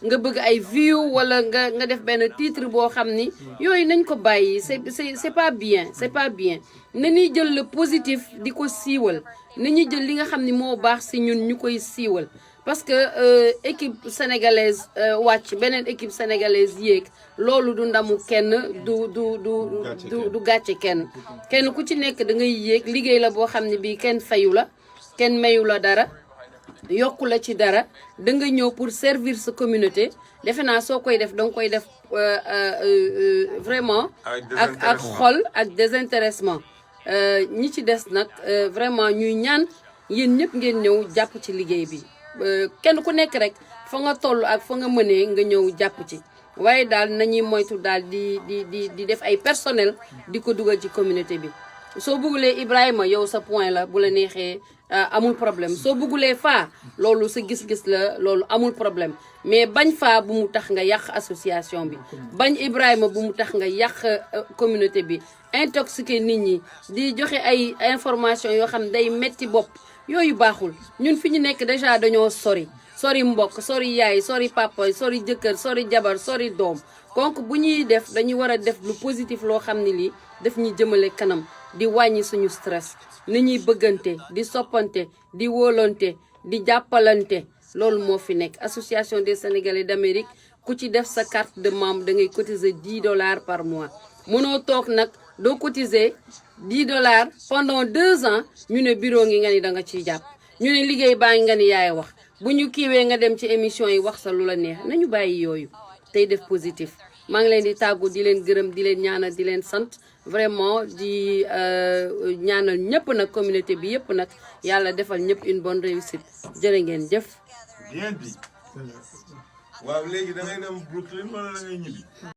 nga bëgg ay view wala nga def benn titre boo xam ni yooyu nañ ko bàyyi c'est pas bien na ñuy jël le positif di ko siiwal na ñuy jël li nga xam ni moo baax si ñun ñu koy siiwal parce que équipe sénégalaise wàcc beneen équipe sénégalaise yéeg loolu du ndamu kenn du gàcce kenn ku ci nekk da ngay yéeg liggéey la boo xam ne bii kenn fayu la kenn mayu la dara yokku la ci dara da nga ñëw pour servir sa communauté defe naa soo koy def da nga koy def vraiment ak xol ak désintéressement ñi ci des nag vraiment ñuy ñaan yéen ñëpp ngeen ñëw jàpp ci liggéey bi kenn ku nekk rek fa nga toll ak fa nga mënee nga ñëw jàpp ci waaye daal nañuy moytu daal di def ay personnel di ko dugal ci communauté bi soo bëggulee Ibrahima yow sa point la bu la neexee amul problème soo bëggulee faa loolu sa gis-gis la loolu amul problème mais bañ faa bu mu tax nga yàq association bi bañ Ibrahima bu mu tax nga yàq communauté bi intoxiqué nit ñi di joxe ay information yoo xam ne day metti bopp yooyu baaxul ñun fi ñu nekk déjà dañoo sori mbokk sori yaay sori papa sori jëkkër sori jabar sori doom donc bu ñuy def dañuy war a def lu positif loo xam ne lii daf ñuy jëmale kanam di wàññi suñu stress ni ñuy bëggante di soppante di wóolante di jàppalante loolu moo fi nekk association des Sénégalais d'Amérique ku ci def sa carte de membre da ngay cotiser $10 par mois mënoo toog nag doo cotiser $10 pendant 2 ans ñu ne bureau ngi nga ni da nga ciy jàpp ñu ne liggéey baa ngi nga ni yaay wax bu ñu kiiwee nga dem ci émission yi wax sa lu la neex nañu bàyyi yooyu tey def positif maa ngi leen di tàggu di leen gërëm di leen ñaanal di leen sant vraiment di ñaanal ñëpp nag communauté bi yëpp nag yàlla defal ñëpp une bonne réussite jërë ngeen jëf. bien dit waaw léegi da ngay dem Brooklyn wala da ngay ñibbi.